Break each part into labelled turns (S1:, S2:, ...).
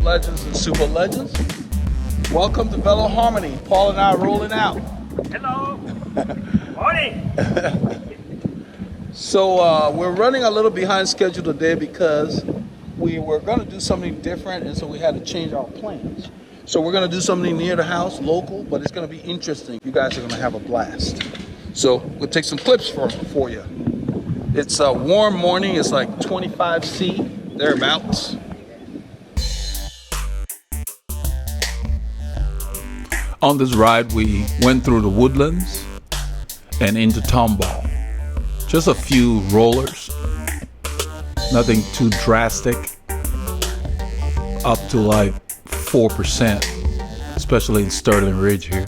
S1: legends and super legends. Welcome to Veloharmony. Paul and I are rolling out.
S2: Hello. Morning.
S1: So we're running a little behind schedule today because we were going to do something different, and so we had to change our plans. So we're going to do something near the house, local, but it's going to be interesting. You guys are going to have a blast. So we'll take some clips for you. It's a warm morning. It's like 25 C, thereabouts. On this ride, we went through the Woodlands and into Tomball. Just a few rollers, nothing too drastic, up to like 4%, especially in Sterling Ridge here.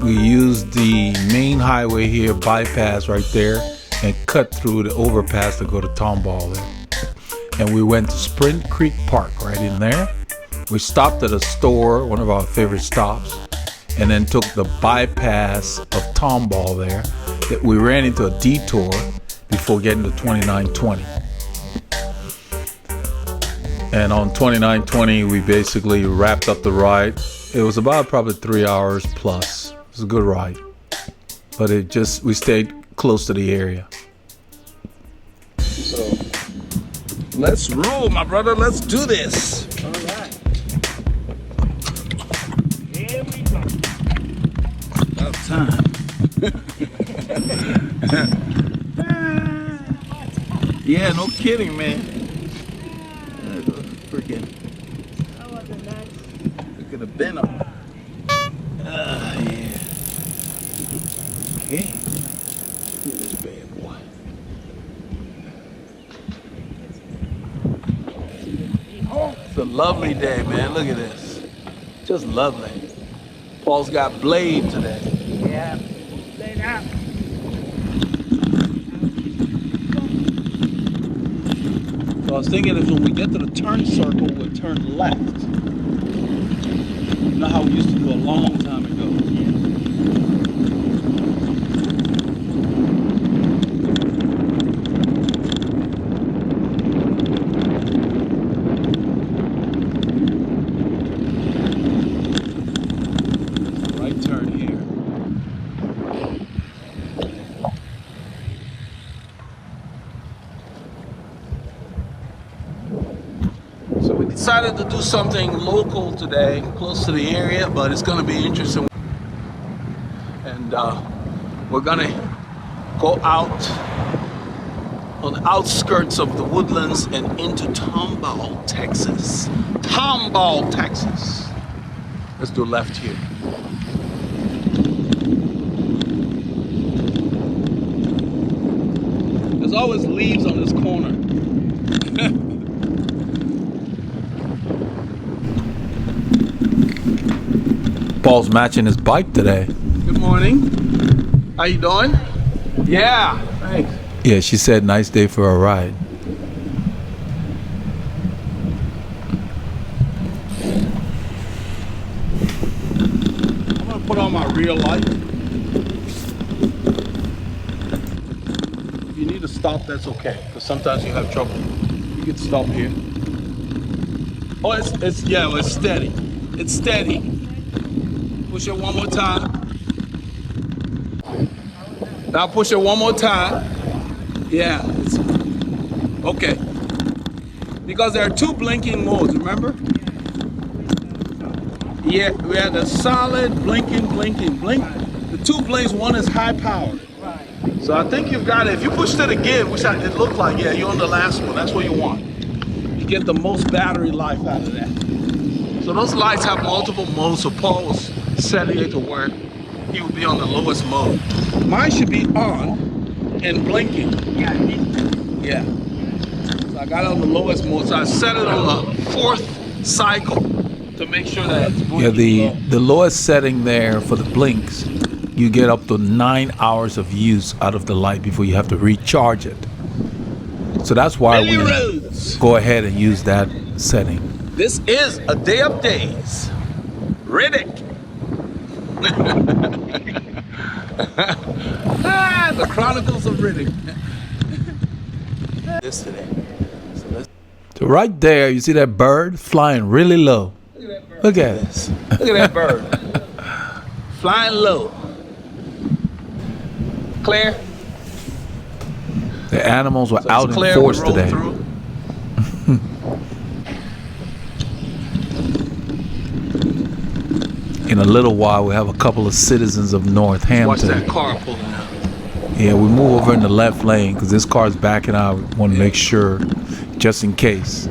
S1: We used the main highway here, bypass right there, and cut through the overpass to go to Tomball there. And we went to Sprint Creek Park right in there. We stopped at a store, one of our favorite stops, and then took the bypass of Tomball there. We ran into a detour before getting to 2920. And on 2920, we basically wrapped up the ride. It was about probably 3 hours plus. It was a good ride. But we stayed close to the area. So, let's roll, my brother. Let's do this.
S2: All right. Here we go.
S1: About time. Yeah, no kidding, man. Freaking.
S2: That was nice.
S1: Look at the bend on. Yeah. Okay. Look at this bad boy. It's a lovely day, man. Look at this. Just lovely. Paul's got blade today.
S2: Yeah. Lay out.
S1: So I was thinking if when we get to the turn circle, we'll turn left. You know how we used to do a long time ago. Right turn here. So we decided to do something local today, close to the area, but it's going to be interesting. And we're going to go out on the outskirts of the Woodlands and into Tomball, Texas. Tomball, Texas. Let's do left here. There's always leaves on this corner. Paul's matching his bike today. Good morning. How you doing? Yeah, thanks. Yeah, she said nice day for a ride. I'm gonna put on my rear light. If you need to stop, that's okay, because sometimes you have trouble. You can stop here. Oh, it's steady. It's steady. Push it one more time. Now push it one more time. Yeah, it's okay. Because there are two blinking modes, remember? Yeah, we had the solid blinking, blink. The two blinks, one is high powered. So I think you've got it. If you pushed it again, which it looked like, yeah, you're on the last one. That's what you want. You get the most battery life out of that. So those lights have multiple modes, so Paul was setting it to where he would be on the lowest mode. Mine should be on and blinking. Yeah. So I got it on the lowest mode, so I set it on the 4th cycle to make sure that it's blinking. Yeah, the lowest setting there for the blinks, you get up to 9 hours of use out of the light before you have to recharge it. So that's why we go ahead and use that setting. This is a day of days. Riddick. The Chronicles of Riddick. This today. So
S3: So right there, you see that bird flying really low. Look at it.
S1: Look at that bird. Flying low. Clear.
S3: The animals were
S1: So
S3: out
S1: it's
S3: in
S1: clear,
S3: force
S1: we roll
S3: today.
S1: through.
S3: In a little while, we have a couple of citizens of
S1: Watch
S3: Northampton.
S1: that car pulling out.
S3: Yeah, we move over in the left lane because this car's backing out. We want to make sure, just in case.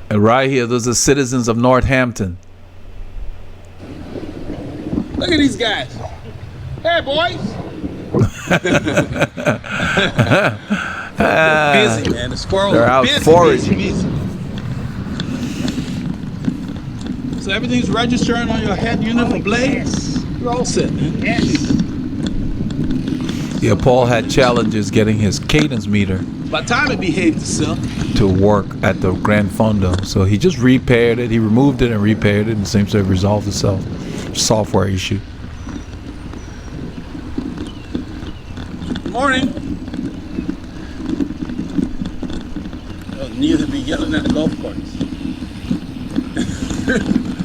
S3: And right here, those are citizens of Northampton.
S1: Look at these guys. Hey, boys. Busy, man. The squirrels
S3: They're
S1: are
S3: out
S1: busy,
S3: foraging.
S1: busy. So everything's registering on your head unit for blades? You're all set, man.
S2: Yes.
S3: Yeah, Paul had challenges getting his cadence meter
S1: By the time it behaved itself.
S3: to work at the Grand Fondo. So he just repaired it. He removed it and repaired it, and it seems to have resolved itself. Software issue.
S1: Good morning. Neither be yelling at the golf carts.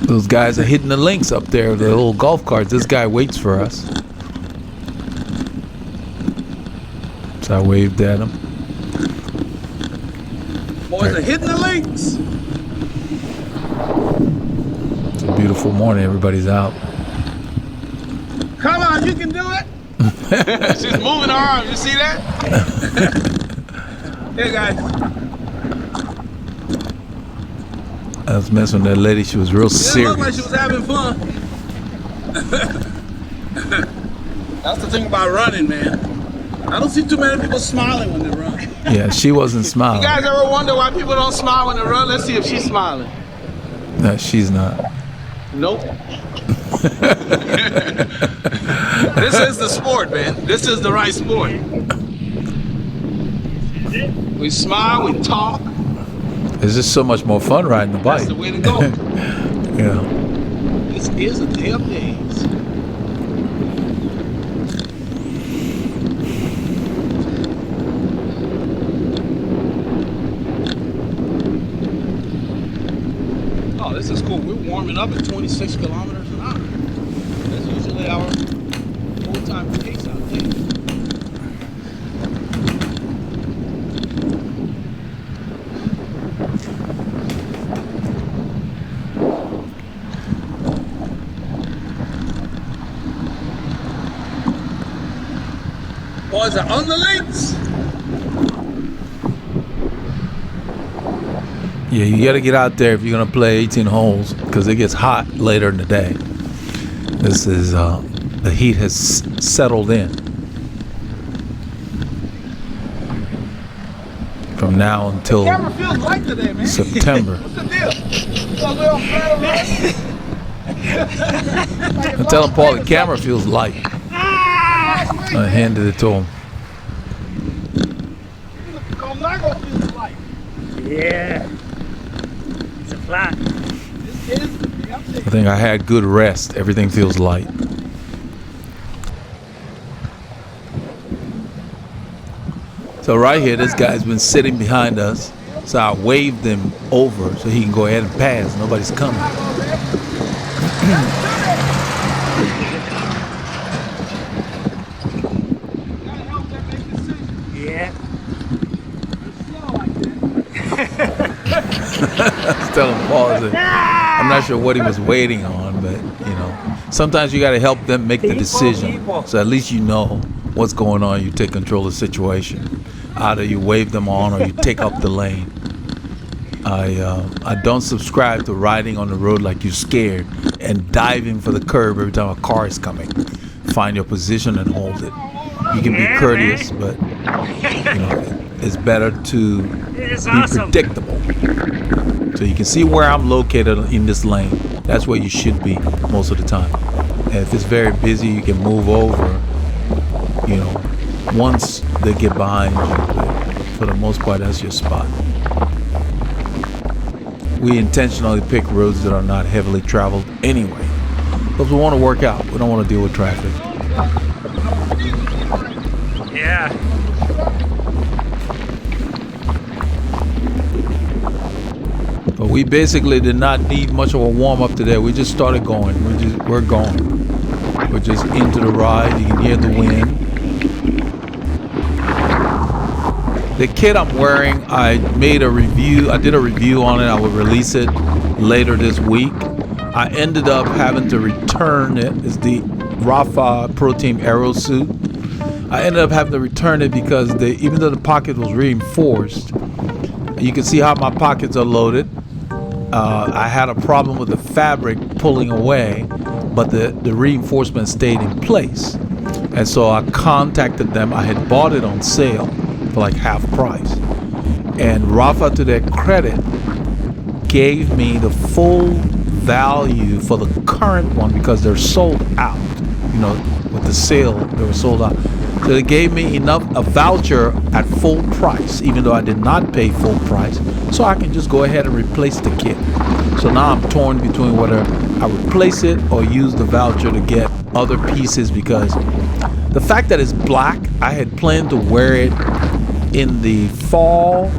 S3: Those guys are hitting the links up there, the little golf carts. This guy waits for us. So I waved at him.
S1: Boys are hitting the links.
S3: It's a beautiful morning. Everybody's out.
S1: Come on, you can do it. She's moving her arms. You see that? Hey, guys.
S3: I was messing with that lady. She was real
S1: It didn't
S3: serious.
S1: look like she was having fun. That's the thing about running, man. I don't see too many people smiling when they run.
S3: Yeah, she wasn't
S1: You
S3: smiling.
S1: guys ever wonder why people don't smile when they run? Let's see if she's smiling.
S3: No, she's not.
S1: Nope. This is the sport, man. This is the right sport. We smile, we talk.
S3: It's just so much more fun riding the bike.
S1: That's the way to go.
S3: Yeah.
S1: This is a day of days. Oh, this is cool. We're warming up at 26 kilometers an hour. That's usually our full-time pace out there. Boys are on the links.
S3: Yeah, you got to get out there if you're going to play 18 holes because it gets hot later in the day. This is, the heat has settled in. From now until
S1: Camera feels light today, man.
S3: September.
S1: What's the deal? A little flat around?
S3: I'm telling Paul the camera feels light. I handed it to him.
S1: Colnago feels light.
S2: Yeah. It's a flat.
S1: This is the update.
S3: I think I had good rest. Everything feels light. So right here, this guy's been sitting behind us. So I waved him over so he can go ahead and pass. Nobody's coming.
S2: Yeah.
S3: I was telling Paul that I'm not sure what he was waiting on, but you know, sometimes you got to help them make the decision. So at least you know what's going on. You take control of the situation. Either you wave them on or you take up the lane. I don't subscribe to riding on the road like you're scared and diving for the curb every time a car is coming. Find your position and hold it. You can be courteous, but you know, it's better to
S2: It's
S3: be
S2: awesome.
S3: predictable. So you can see where I'm located in this lane. That's where you should be most of the time. And if it's very busy, you can move over, you know, once they get behind you. But for the most part, that's your spot. We intentionally pick roads that are not heavily traveled anyway, because we want to work out. We don't want to deal with traffic.
S2: Yeah.
S3: We basically did not need much of a warm up today. We just started going. We're going. We're just into the ride. You can hear the wind. The kit I'm wearing, I made a review. I did a review on it. I will release it later this week. I ended up having to return it. It's the Rafa Pro Team Aero suit. I ended up having to return it because even though the pocket was reinforced, you can see how my pockets are loaded. I had a problem with the fabric pulling away, but the reinforcement stayed in place. And so I contacted them. I had bought it on sale for like half price. And Rafa, to their credit, gave me the full value for the current one because they're sold out. You know, with the sale, they were sold out. So they gave me a voucher at full price, even though I did not pay full price, so I can just go ahead and replace the kit. So now I'm torn between whether I replace it or use the voucher to get other pieces, because the fact that it's black, I had planned to wear it in the fall,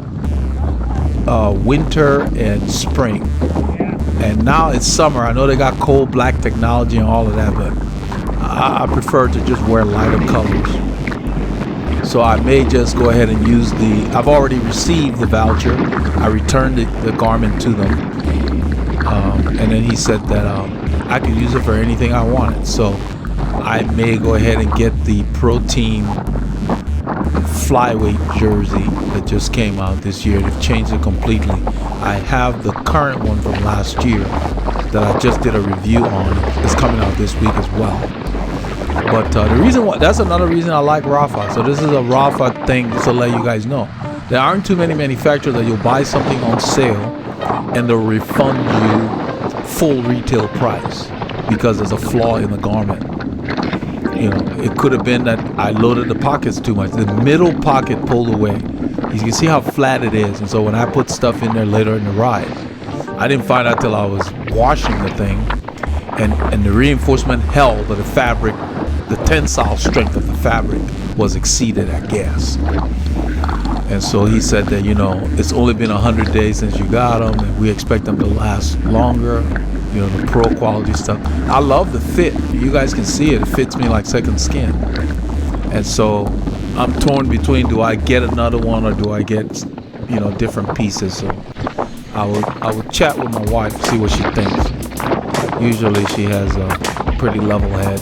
S3: winter, and spring. And now it's summer. I know they got cold black technology and all of that, but I prefer to just wear lighter colors. So I may just go ahead and use I've already received the voucher. I returned the garment to them. And then he said that I could use it for anything I wanted. So I may go ahead and get the Pro Team flyweight jersey that just came out this year. They've changed it completely. I have the current one from last year that I just did a review on. It's coming out this week as well. But the reason why, that's another reason I like Rafa. So this is a Rafa thing, just to let you guys know. There aren't too many manufacturers that you'll buy something on sale and they'll refund you full retail price because there's a flaw in the garment. You know, it could have been that I loaded the pockets too much. The middle pocket pulled away. You can see how flat it is. And so when I put stuff in there later in the ride, I didn't find out till I was washing the thing. And the reinforcement held, but the fabric, the tensile strength of the fabric was exceeded, I guess. And so he said that, you know, it's only been 100 days since you got them, and we expect them to last longer. You know, the pro quality stuff. I love the fit. You guys can see it. It fits me like second skin. And so I'm torn between, do I get another one or do I get, you know, different pieces? So I would chat with my wife, see what she thinks. Usually she has a pretty level head.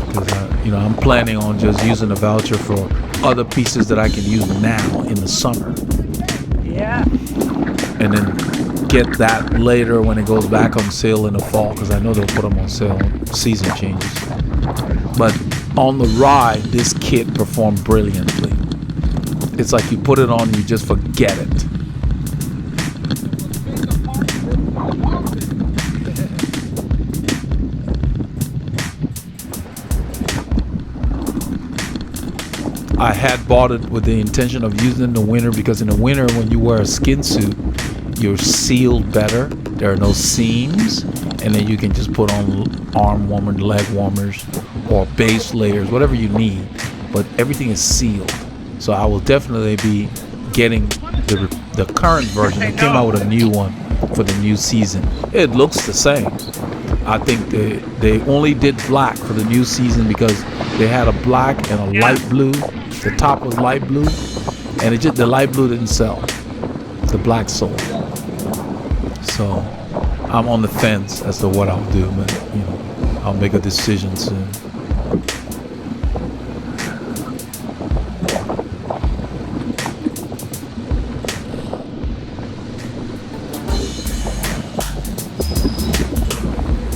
S3: Because, you know, I'm planning on just using the voucher for other pieces that I can use now in the summer.
S2: Yeah.
S3: And then get that later when it goes back on sale in the fall, because I know they'll put them on sale when season changes. But on the ride, this kit performed brilliantly. It's like you put it on, you just forget it. I had bought it with the intention of using it in the winter, because in the winter when you wear a skin suit, you're sealed better. There are no seams, and then you can just put on arm warmers, leg warmers, or base layers, whatever you need. But everything is sealed. So I will definitely be getting the current version. They came out with a new one for the new season. It looks the same. I think they only did black for the new season because they had a black and a light blue. The top was light blue, and the light blue didn't sell. The black sold. So I'm on the fence as to what I'll do, but you know, I'll make a decision soon.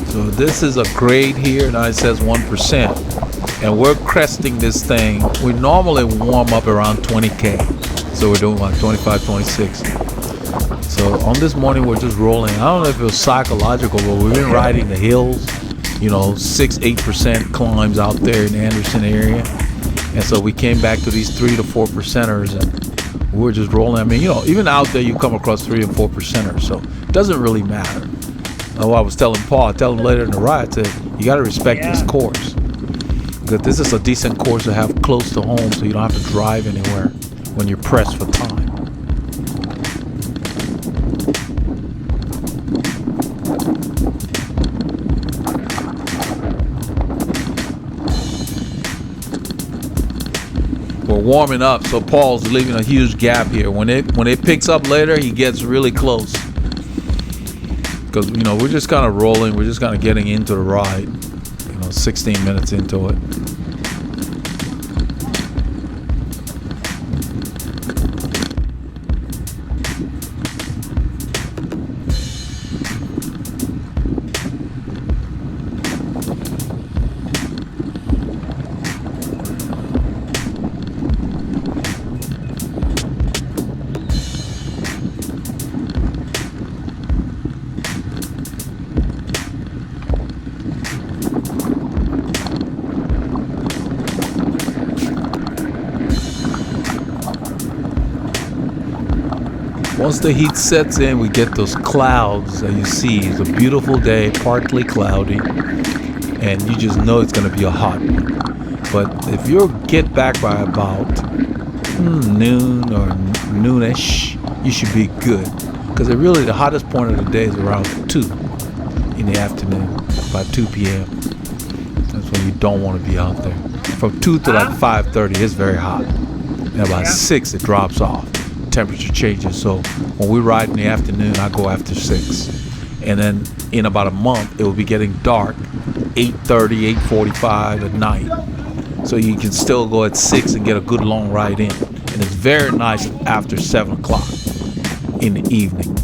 S3: So this is a grade here, now it says 1%. And we're cresting this thing. We normally warm up around 20K. So we're doing like 25, 26. So on this morning, we're just rolling. I don't know if it was psychological, but we've been riding the hills, you know, 6-8% climbs out there in the Anderson area. And so we came back to these 3 to 4%ers and we're just rolling. I mean, you know, even out there, you come across 3 and 4%ers. So it doesn't really matter. Oh, I was telling Paul, I tell him later in the ride, I said, you got to respect this course. Because this is a decent course to have close to home so you don't have to drive anywhere when you're pressed for time. warming up. So Paul's leaving a huge gap here. When it picks up later, he gets really close. Because, you know, we're just kind of rolling. We're just kind of getting into the ride. 16 minutes into it. Once the heat sets in, we get those clouds that you see. It's a beautiful day, partly cloudy, and you just know it's going to be a hot one. But if you get back by about noon or noonish, you should be good. Because the hottest point of the day is around 2 in the afternoon, about 2 p.m. That's when you don't want to be out there. From 2 to like 5:30, it's very hot. And about 6, it drops off. Temperature changes. So when we ride in the afternoon, I go after 6. And then in about a month, it will be getting dark, 8:30, 8:45 at night. So you can still go at 6 and get a good long ride in. And it's very nice after 7 o'clock in the evening.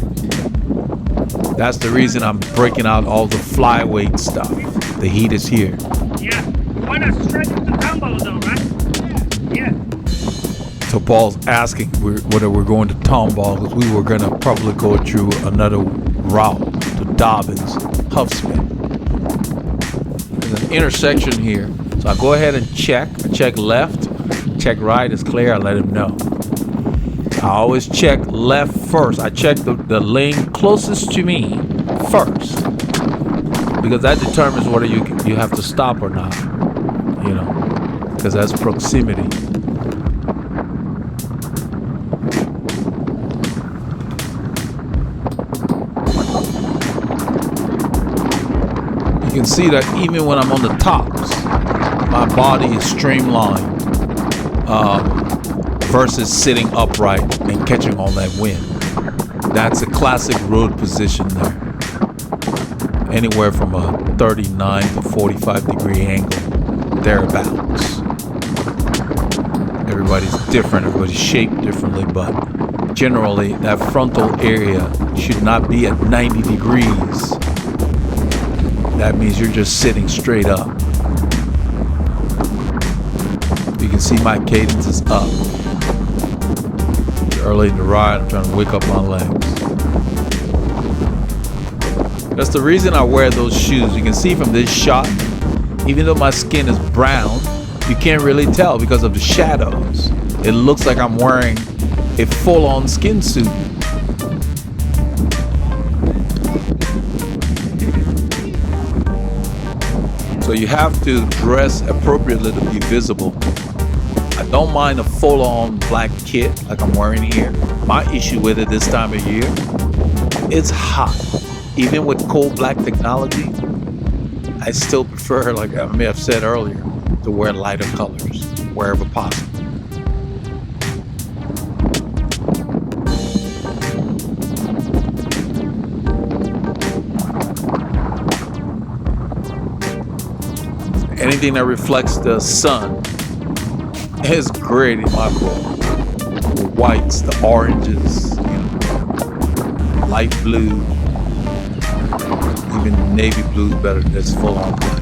S3: That's the reason I'm breaking out all the flyweight stuff. The heat is here.
S2: Yeah. You want to stretch it to Tomball though, right? Yeah.
S3: So Paul's asking whether we're going to Tomball, because we were going to probably go through another route to Dobbins, Huffsmith. There's an intersection here. So I go ahead and check. I check left, check right. It's clear. I let him know. I always check left first. I check the lane closest to me first, because that determines whether you have to stop or not, because that's proximity. You can see that even when I'm on the tops, my body is streamlined versus sitting upright and catching all that wind. That's a classic road position there. Anywhere from a 39 to 45 degree angle, thereabouts. Everybody's different, everybody's shaped differently, but generally that frontal area should not be at 90 degrees. That means you're just sitting straight up. You can see my cadence is up. Early in the ride, I'm trying to wake up my legs. That's the reason I wear those shoes. You can see from this shot, even though my skin is brown, you can't really tell because of the shadows. It looks like I'm wearing a full-on skin suit. So you have to dress appropriately to be visible. I don't mind a full-on black kit like I'm wearing here. My issue with it this time of year, it's hot. Even with cold black technology, I still prefer, like I may have said earlier, to wear lighter colors wherever possible. Anything that reflects the sun is great in my book. The whites, the oranges, light blue, even navy blue is better than this full on black.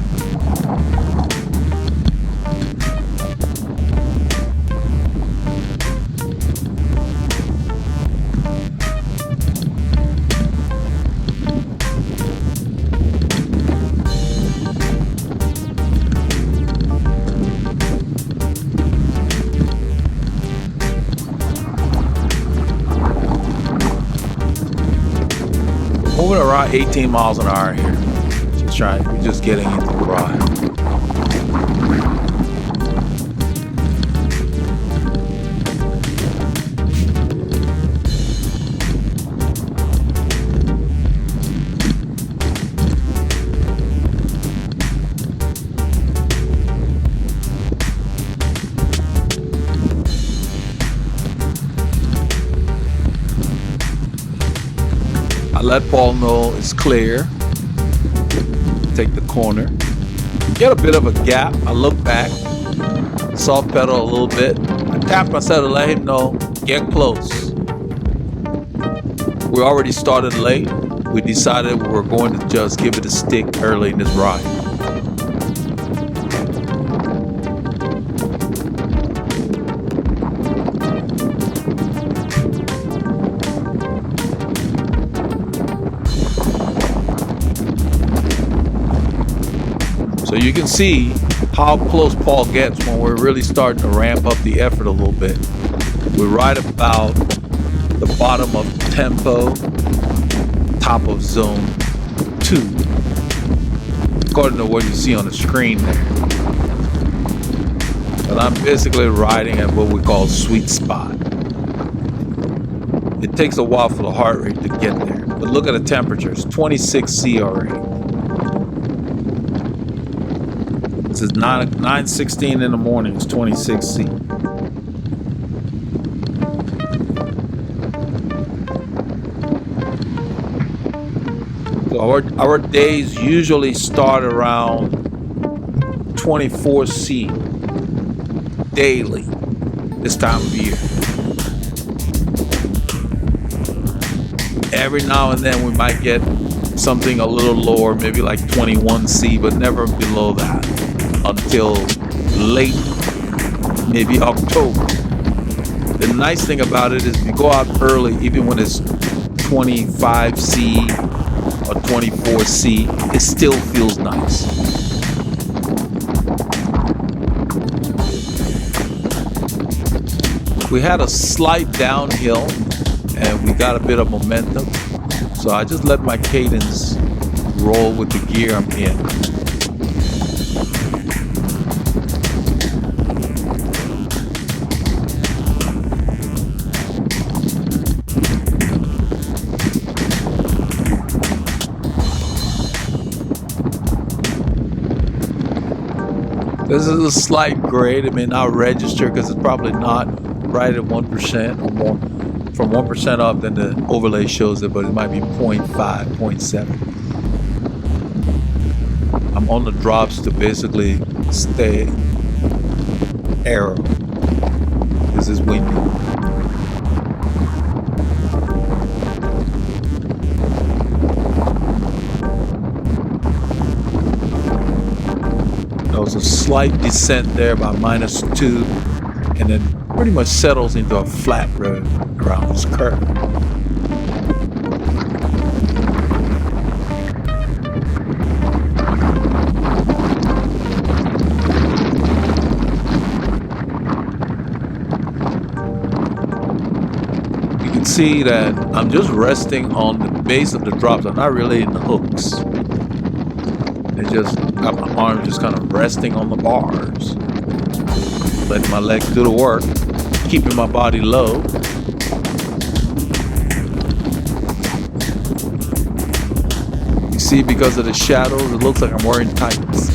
S3: Moving around 18 miles an hour here. We're just getting into the ride. let Paul know it's clear. Take the corner. Get a bit of a gap. I look back. Soft pedal a little bit. I tap myself to let him know, get close. We already started late. We decided we were going to just give it a stick early in this ride. So you can see how close Paul gets when we're really starting to ramp up the effort a little bit. We're right about the bottom of tempo, top of zone 2, according to what you see on the screen there. But I'm basically riding at what we call sweet spot. It takes a while for the heart rate to get there. But look at the temperatures, 26 C already. This is 9:16 in the morning, it's 26 C. So our days usually start around 24 C daily this time of year. Every now and then we might get something a little lower, maybe like 21 C, but never below that until late, maybe October. The nice thing about it is if you go out early, even when it's 25 C or 24 C, it still feels nice. We had a slight downhill and we got a bit of momentum, so I just let my cadence roll with the gear I'm in. This is a slight grade. It may not register because it's probably not right at 1% or more. From 1% up, then the overlay shows it, but it might be 0.5, 0.7. I'm on the drops to basically stay arrow. This is windy. There was a slight descent there by -2, and then pretty much settles into a flat road around this curve. You can see that I'm just resting on the base of the drops. I'm not really in the hooks. It just got my arms just kind of resting on the bars. Letting my legs do the work, keeping my body low. You see, because of the shadows, it looks like I'm wearing tights.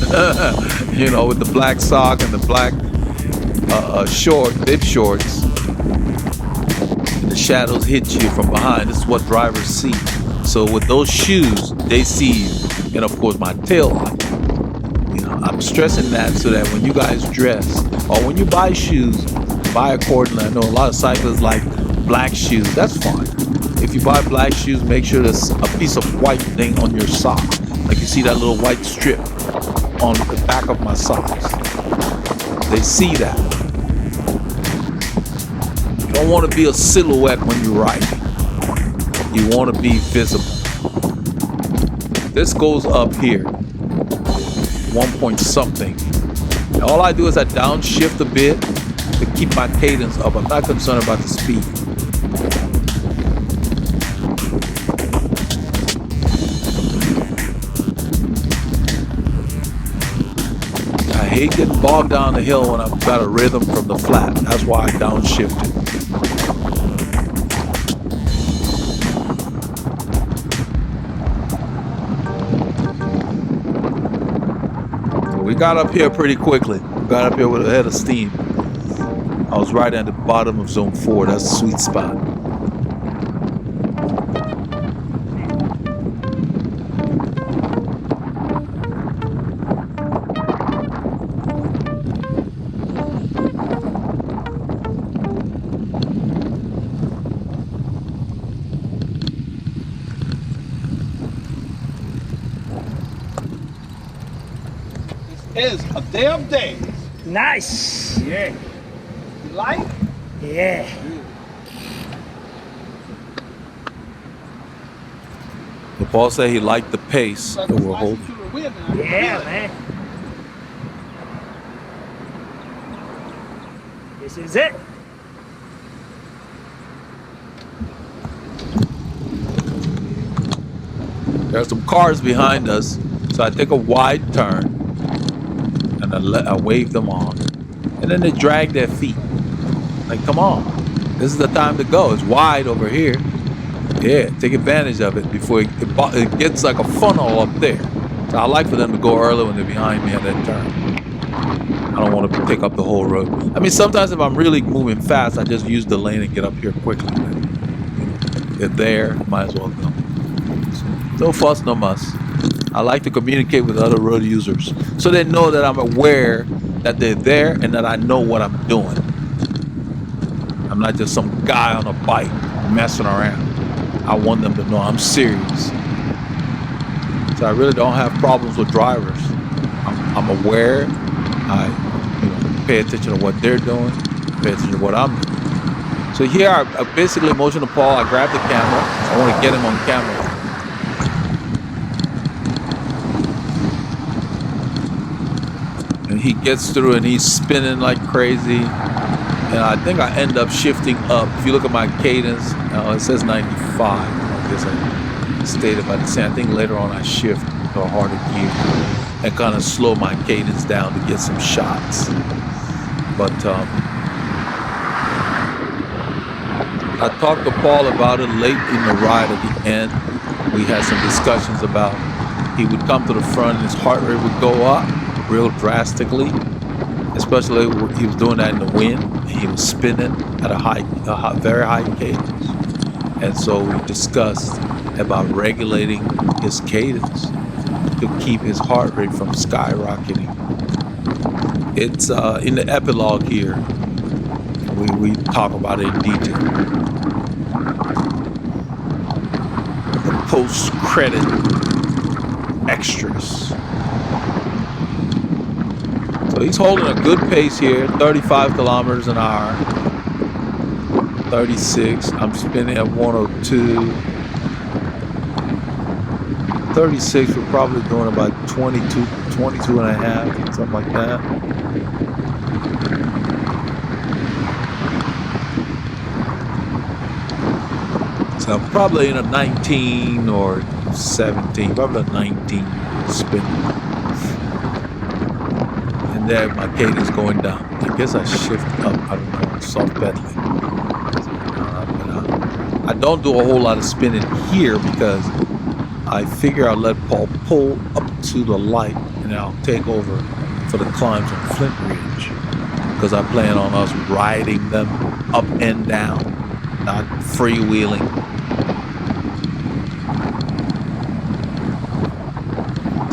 S3: You know, with the black sock and the black bib shorts. And the shadows hit you from behind. This is what drivers see. So with those shoes, they see, and of course my tail light. You know, I'm stressing that so that when you guys dress or when you buy shoes, buy accordingly. I know a lot of cyclists like black shoes. That's fine. If you buy black shoes, make sure there's a piece of white thing on your sock. Like you see that little white strip on the back of my socks. They see that. You don't want to be a silhouette when you ride. You want to be visible. This goes up here, 1 point something. And all I do is I downshift a bit to keep my cadence up. I'm not concerned about the speed. I hate getting bogged down the hill when I've got a rhythm from the flat. That's why I downshifted. We got up here pretty quickly. We got up here with a head of steam. I was right at the bottom of zone 4. That's the sweet spot.
S1: is a day of days.
S2: Nice.
S1: Yeah. You like?
S2: Yeah.
S3: Paul said he liked the pace that we're holding.
S2: Yeah, man. This is it.
S3: There are some cars behind us, so I take a wide turn and I wave them on, and then they drag their feet. Like, come on, this is the time to go. It's wide over here. Yeah, take advantage of it before it gets like a funnel up there. So I like for them to go early when they're behind me at that turn. I don't want to take up the whole road. I mean, sometimes if I'm really moving fast, I just use the lane and get up here quickly. They're there, might as well go. No fuss, no muss. I like to communicate with other road users so they know that I'm aware that they're there and that I know what I'm doing. I'm not just some guy on a bike messing around. I want them to know I'm serious. So I really don't have problems with drivers. I'm aware. I pay attention to what they're doing, pay attention to what I'm doing. So here I basically motion to Paul. I grab the camera. I want to get him on camera. And he gets through and he's spinning like crazy. And I think I end up shifting up. If you look at my cadence, it says 95. I guess I stated by the same. I think later on I shift to a harder gear and kind of slow my cadence down to get some shots. But I talked to Paul about it late in the ride at the end. We had some discussions about he would come to the front and his heart rate would go up real drastically, especially when he was doing that in the wind. He was spinning at a very high cadence. And so we discussed about regulating his cadence to keep his heart rate from skyrocketing. It's in the epilogue here. We talk about it in detail. The post-credit extras. So he's holding a good pace here, 35 kilometers an hour, 36. I'm spinning at 102. 36, we're probably doing about 22 and a half, something like that. So I'm probably in a 19 or 17, probably a 19 spin. And there my cadence going down. I guess I shift up, I don't know, soft pedaling. I don't do a whole lot of spinning here because I figure I'll let Paul pull up to the light and I'll take over for the climbs on Flint Ridge because I plan on us riding them up and down, not freewheeling.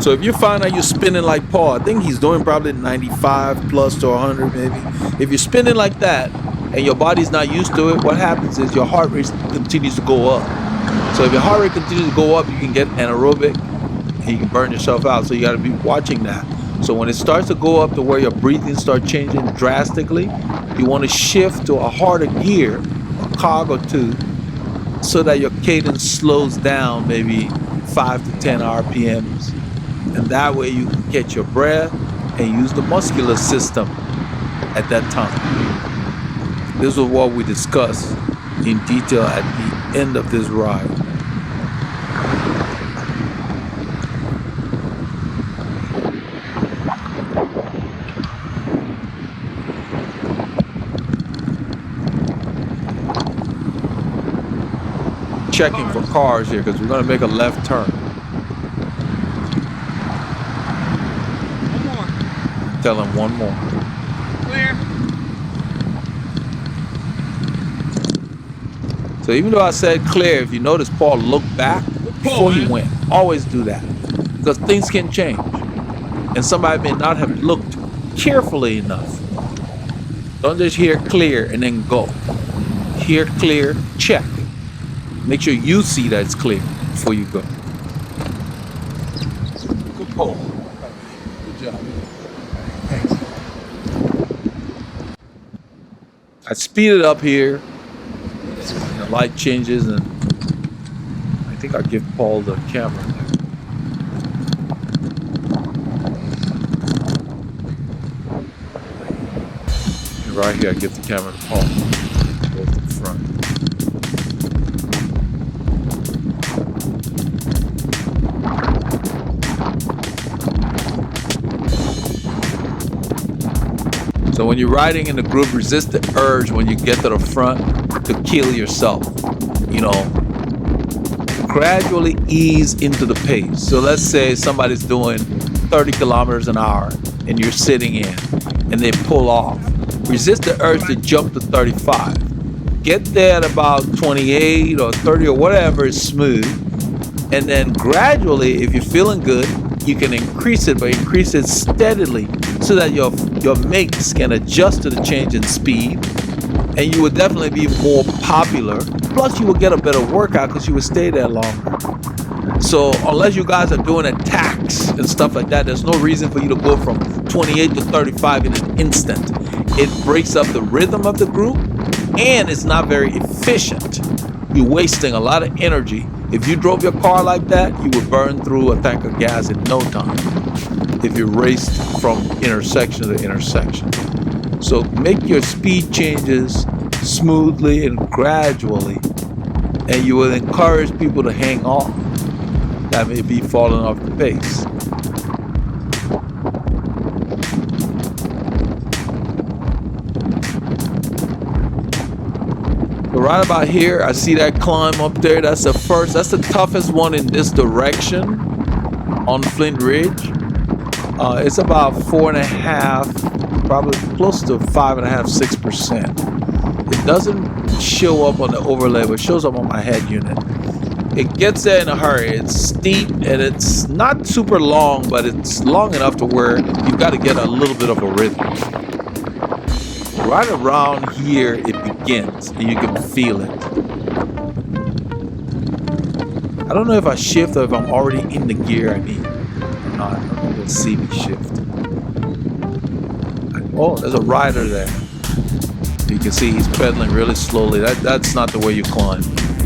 S3: So if you find out you're spinning like Paul, I think he's doing probably 95 plus to 100 maybe. If you're spinning like that and your body's not used to it, what happens is your heart rate continues to go up. So if your heart rate continues to go up, you can get anaerobic and you can burn yourself out. So you got to be watching that. So when it starts to go up to where your breathing starts changing drastically, you want to shift to a harder gear, a cog or two, so that your cadence slows down maybe 5 to 10 RPMs. And that way you can catch your breath and use the muscular system at that time. This is what we discussed in detail at the end of this ride. Checking for cars here because we're going to make a left turn.
S1: One more.
S3: Tell him one more.
S1: Clear.
S3: So even though I said clear, if you notice Paul looked back before he went. Always do that because things can change. And somebody may not have looked carefully enough. Don't just hear clear and then go. Hear clear, check. Make sure you see that it's clear before you go.
S1: Good pull. Good job.
S3: I speed it up here. The light changes, and I think I'll give Paul the camera there. And right here, I give the camera to Paul. Go to the front. So when you're riding in the group, resist the urge when you get to the front to kill yourself. You know, gradually ease into the pace. So let's say somebody's doing 30 kilometers an hour and you're sitting in and they pull off. Resist the urge to jump to 35. Get there at about 28 or 30 or whatever is smooth. And then gradually, if you're feeling good, you can increase it, but increase it steadily so that your mates can adjust to the change in speed, and you would definitely be more popular. Plus, you will get a better workout because you would stay there longer. So unless you guys are doing attacks and stuff like that, there's no reason for you to go from 28 to 35 in an instant. It breaks up the rhythm of the group, and it's not very efficient. You're wasting a lot of energy. If you drove your car like that, you would burn through a tank of gas in no time if you raced from intersection to intersection. So make your speed changes smoothly and gradually, and you will encourage people to hang on that may be falling off the pace. So right about here, I see that climb up there. That's the toughest one in this direction on Flint Ridge. It's about 4.5, probably close to 5.5, 6%. It doesn't show up on the overlay, but it shows up on my head unit. It gets there in a hurry. It's steep and it's not super long, but it's long enough to where you've got to get a little bit of a rhythm. Right around here, it begins, and you can feel it. I don't know if I shift or if I'm already in the gear I need. I don't know. You'll see me shift. Oh, there's a rider there. You can see he's pedaling really slowly. That's not the way you climb.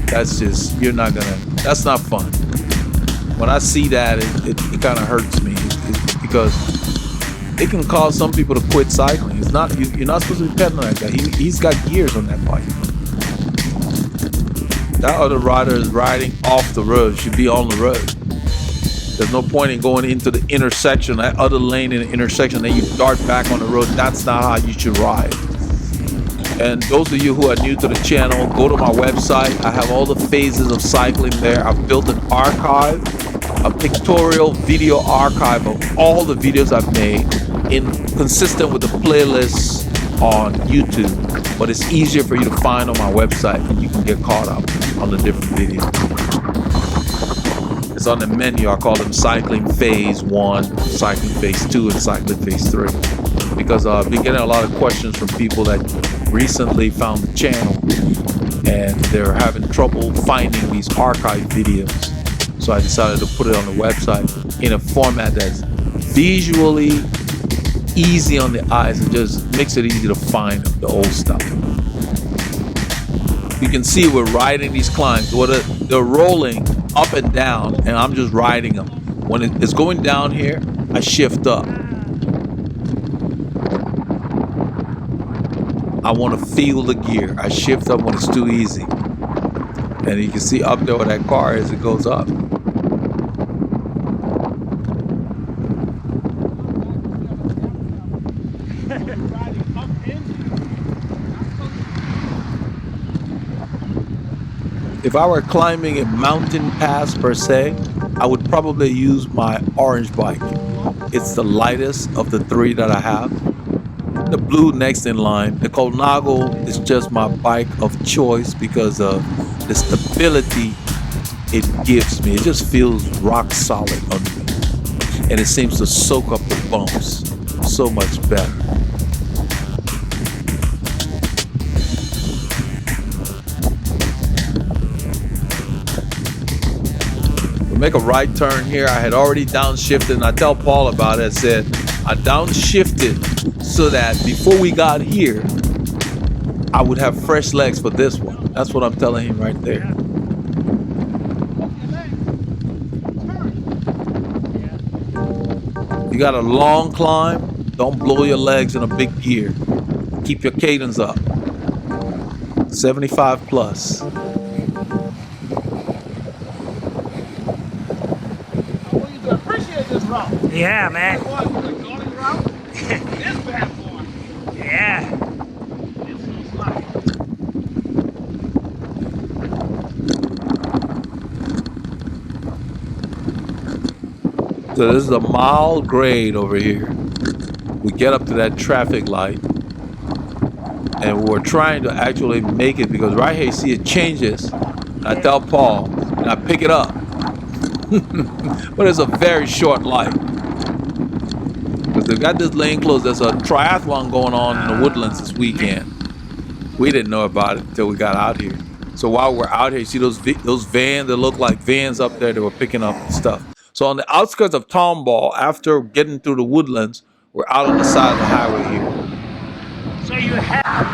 S3: That's just, that's not fun. When I see that, it kind of hurts me. It's because it can cause some people to quit cycling. It's not, you're not supposed to be pedaling like that. He's got gears on that bike. That other rider is riding off the road, should be on the road. There's no point in going into the intersection, that other lane in the intersection, then you dart back on the road. That's not how you should ride. And those of you who are new to the channel, go to my website. I have all the phases of cycling there. I've built an archive, a pictorial video archive of all the videos I've made, consistent with the playlists on YouTube. But it's easier for you to find on my website, and you can get caught up on the different videos. It's on the menu. I call them Cycling Phase 1, Cycling Phase 2, and Cycling Phase 3. Because I've been getting a lot of questions from people that recently found the channel and they're having trouble finding these archive videos. So I decided to put it on the website in a format that's visually easy on the eyes and just makes it easy to find the old stuff. You can see we're riding these climbs. They're rolling up and down, and I'm just riding them. When it's going down here, I shift up. I want to feel the gear. I shift up when it's too easy. And you can see up there where that car is, it goes up. If I were climbing a mountain pass per se, I would probably use my orange bike. It's the lightest of the three that I have. The blue next in line. The Colnago is just my bike of choice because of the stability it gives me. It just feels rock solid on me. And it seems to soak up the bumps so much better. Make a right turn here. I had already downshifted, and I tell Paul about it. I said I downshifted so that before we got here, I would have fresh legs for this one. That's what I'm telling him right there. You got a long climb, don't blow your legs in a big gear. Keep your cadence up. 75 plus.
S1: Appreciate this route.
S2: Yeah, man.
S1: What, the golden route? This bad boy.
S2: Yeah.
S1: It's so sloppy.
S3: So this is a mild grade over here. We get up to that traffic light, and we're trying to actually make it because right here you see it changes. I tell Paul, and I pick it up. But it's a very short light. Because they've got this lane closed. There's a triathlon going on in the Woodlands this weekend. We didn't know about it until we got out here. So while we're out here, you see those vans that look like vans up there that were picking up stuff. So on the outskirts of Tomball, after getting through the Woodlands, we're out on the side of the highway here.
S2: So you have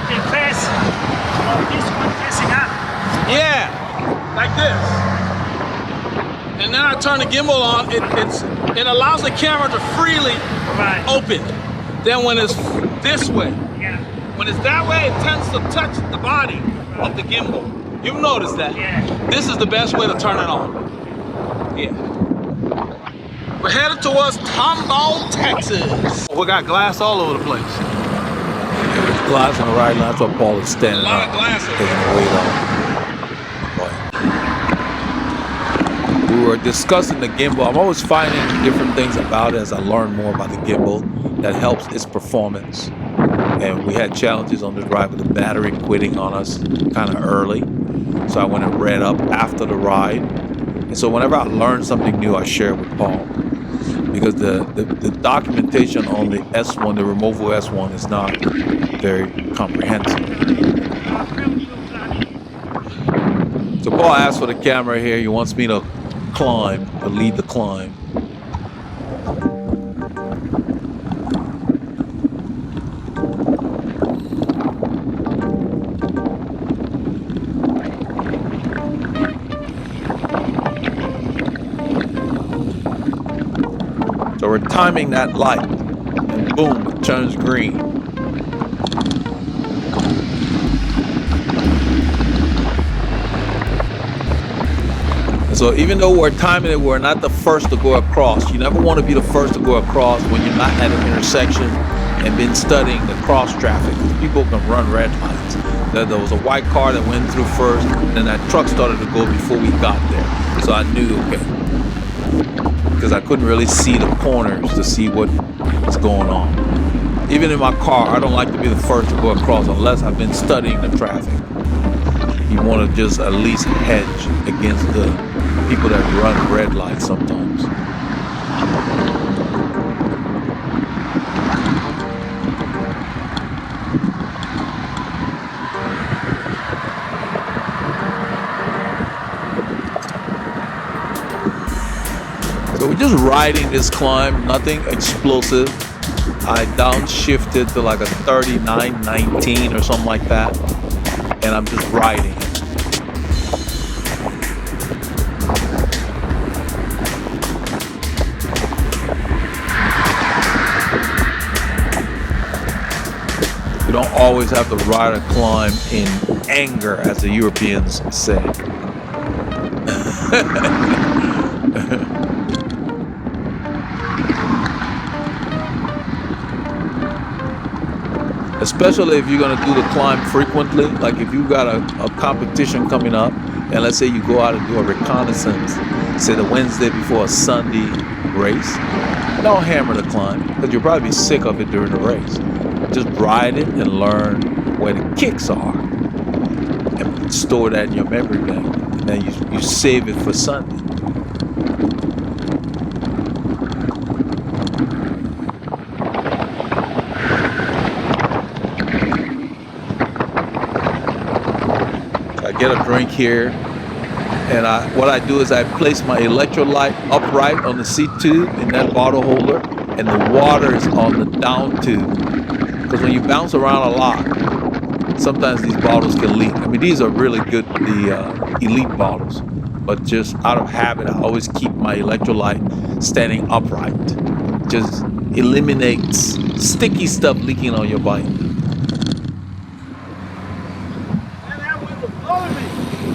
S2: the face of this one facing up.
S1: Yeah, like this. And then I turn the gimbal on. It allows the camera to freely open. Then when it's this way, when it's that way, it tends to touch the body of the gimbal. You've noticed that.
S2: Yeah.
S1: This is the best way to turn it on. Yeah. We're headed towards Tomball, Texas. We got glass all over the place.
S3: There's glass on the right line. That's what Paul is standing
S1: A lot
S3: up,
S1: of glass over
S3: taking the weight off. We were discussing the gimbal. I'm always finding different things about it as I learn more about the gimbal that helps its performance. And we had challenges on this ride with the battery quitting on us kind of early. So I went and read up after the ride. And so whenever I learn something new, I share it with Paul. Because the documentation on the S1, the removable S1, is not very comprehensive. So Paul asked for the camera here. He wants me to climb, to lead the climb. So we're timing that light, and boom, it turns green. And so even though we're timing it, we're not the first to go across. You never want to be the first to go across when you're not at an intersection and been studying the cross traffic. People can run red lights. There was a white car that went through first, and then that truck started to go before we got there. So I knew, okay, because I couldn't really see the corners to see what was going on. Even in my car, I don't like to be the first to go across unless I've been studying the traffic. You want to just at least hedge against the people that run red lights sometimes. So we're just riding this climb, nothing explosive. I downshifted to like a 39.19 or something like that. And I'm just riding. You don't always have to ride a climb in anger, as the Europeans say. Especially if you're going to do the climb frequently, like if you got a competition coming up, and let's say you go out and do a reconnaissance, say the Wednesday before a Sunday race, don't hammer the climb, because you'll probably be sick of it during the race. Just ride it and learn where the kicks are, and store that in your memory bank, and then you save it for Sunday. Get a drink here, and what I do is I place my electrolyte upright on the seat tube in that bottle holder, and the water is on the down tube. Because when you bounce around a lot, sometimes these bottles can leak. I mean, these are really good, the elite bottles. But just out of habit, I always keep my electrolyte standing upright. Just eliminates sticky stuff leaking on your bike.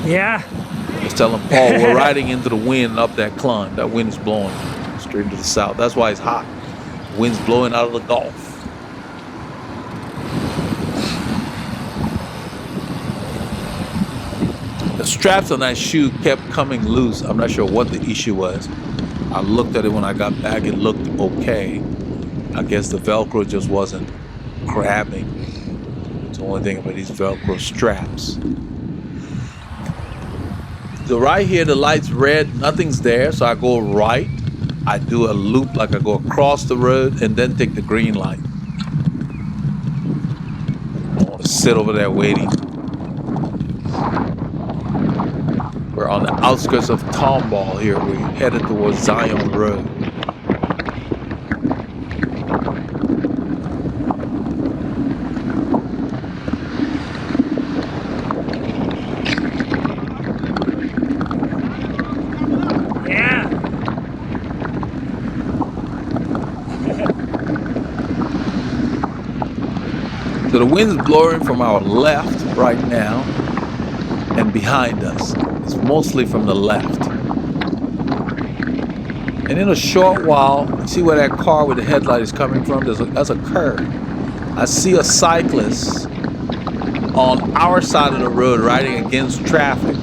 S2: Yeah.
S3: I was telling Paul, we're riding into the wind up that climb. That wind is blowing straight to the south. That's why it's hot. The wind's blowing out of the Gulf. The straps on that shoe kept coming loose. I'm not sure what the issue was. I looked at it when I got back. It looked okay. I guess the Velcro just wasn't grabbing. It's the only thing about these Velcro straps. So right here, the light's red, nothing's there, so I go right. I do a loop, like I go across the road and then take the green light. I want to sit over there waiting. We're on the outskirts of Tomball here. We're headed towards Zion Road. So the wind's blowing from our left right now and behind us. It's mostly from the left. And in a short while, you see where that car with the headlight is coming from? That's a curve. I see a cyclist on our side of the road riding against traffic.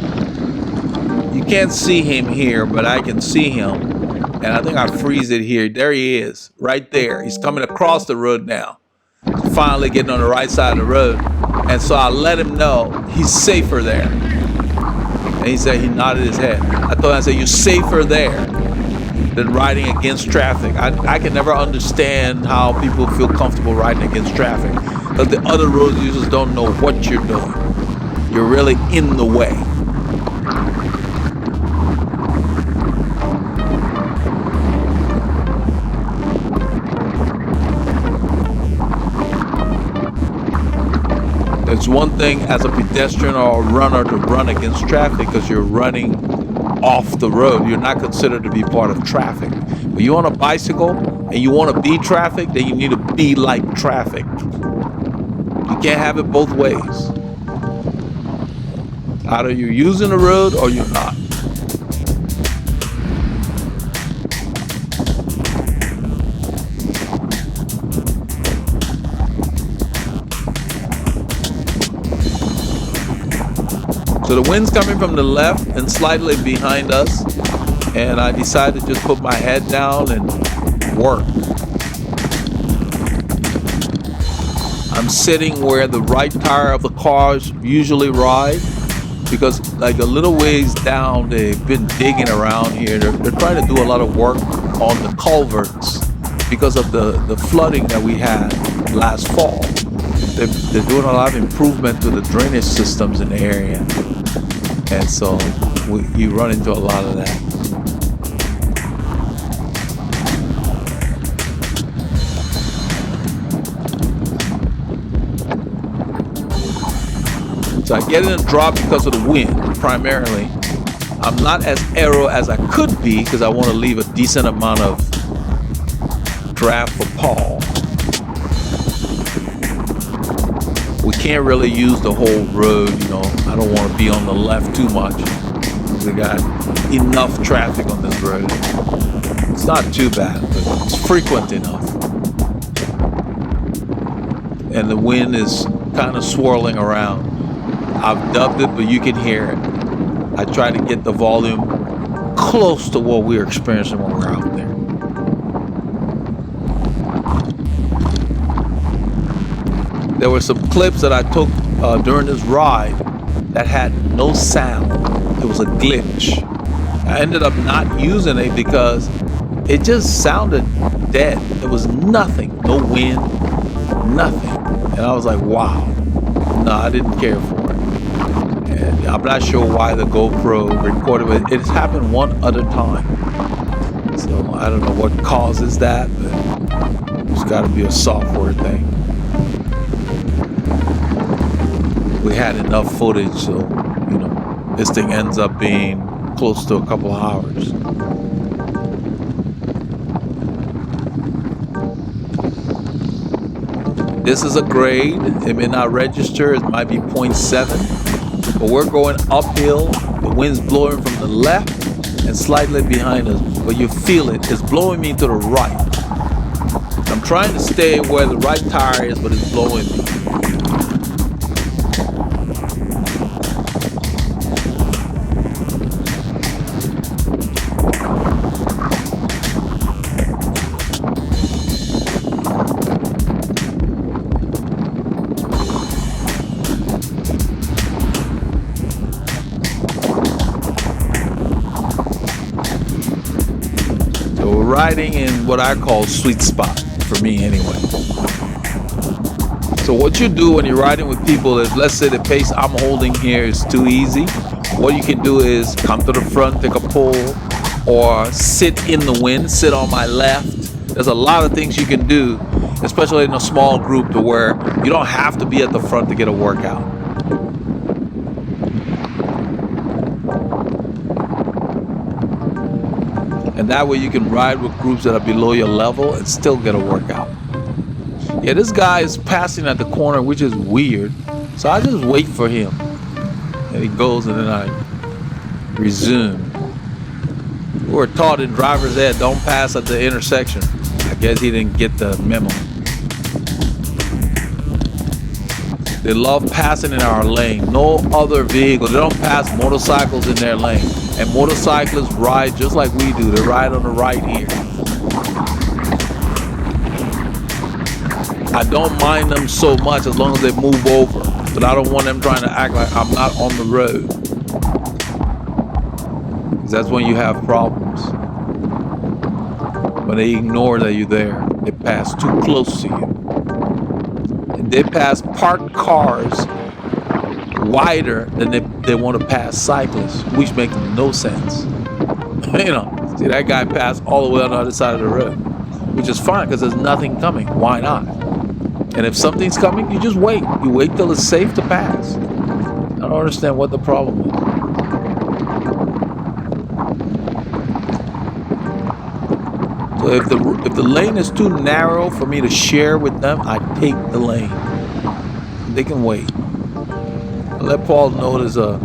S3: You can't see him here, but I can see him. And I think I freeze it here. There he is, right there. He's coming across the road now. Finally getting on the right side of the road. And so I let him know he's safer there. And he said, he nodded his head. I said, you're safer there than riding against traffic. I can never understand how people feel comfortable riding against traffic, because the other road users don't know what you're doing. You're really in the way. It's one thing as a pedestrian or a runner to run against traffic because you're running off the road. You're not considered to be part of traffic. But you're on a bicycle and you want to be traffic, then you need to be like traffic. You can't have it both ways. Either you're using the road or you're not. So the wind's coming from the left and slightly behind us, and I decided to just put my head down and work. I'm sitting where the right tire of the cars usually ride, because like a little ways down, they've been digging around here. They're trying to do a lot of work on the culverts because of the flooding that we had last fall. They're doing a lot of improvement to the drainage systems in the area. And so you run into a lot of that. So I get in a drop because of the wind, primarily. I'm not as aero as I could be because I want to leave a decent amount of draft for Paul. We can't really use the whole road, you know. I don't want to be on the left too much. We got enough traffic on this road. It's not too bad, but it's frequent enough. And the wind is kind of swirling around. I've dubbed it, but you can hear it. I try to get the volume close to what we're experiencing when we're out there. There were some clips that I took during this ride that had no sound. It was a glitch. I ended up not using it because it just sounded dead. There was nothing, no wind, nothing. And I was like, wow. No, I didn't care for it. And I'm not sure why the GoPro recorded it. It's happened one other time. So I don't know what causes that, but it's got to be a software thing. we had enough footage, so you know, this thing ends up being close to a couple hours. This is a grade. It may not register. It might be 0.7, but we're going uphill. The wind's blowing from the left and slightly behind us, but you feel it. It's blowing me to the right. I'm trying to stay where the right tire is, but it's blowing me. Riding in what I call sweet spot, for me anyway. So what you do when you're riding with people is, let's say the pace I'm holding here is too easy. What you can do is come to the front, take a pull, or sit in the wind, sit on my left. There's a lot of things you can do, especially in a small group, to where you don't have to be at the front to get a workout. And that way you can ride with groups that are below your level and still get a workout. Yeah, this guy is passing at the corner, which is weird. So I just wait for him. And he goes, and then I resume. We were taught in driver's ed, don't pass at the intersection. I guess he didn't get the memo. They love passing in our lane. No other vehicle. They don't pass motorcycles in their lane. And motorcyclists ride just like we do. They ride on the right here. I don't mind them so much as long as they move over. But I don't want them trying to act like I'm not on the road. Because that's when you have problems. When they ignore that you're there. They pass too close to you. They pass parked cars wider than they want to pass cyclists, which makes no sense. You know, see, that guy passed all the way on the other side of the road, which is fine because there's nothing coming. Why not? And if something's coming, you just wait. You wait till it's safe to pass. I don't understand what the problem is. So if the lane is too narrow for me to share with them, I take the lane. They can wait. I let Paul know there's a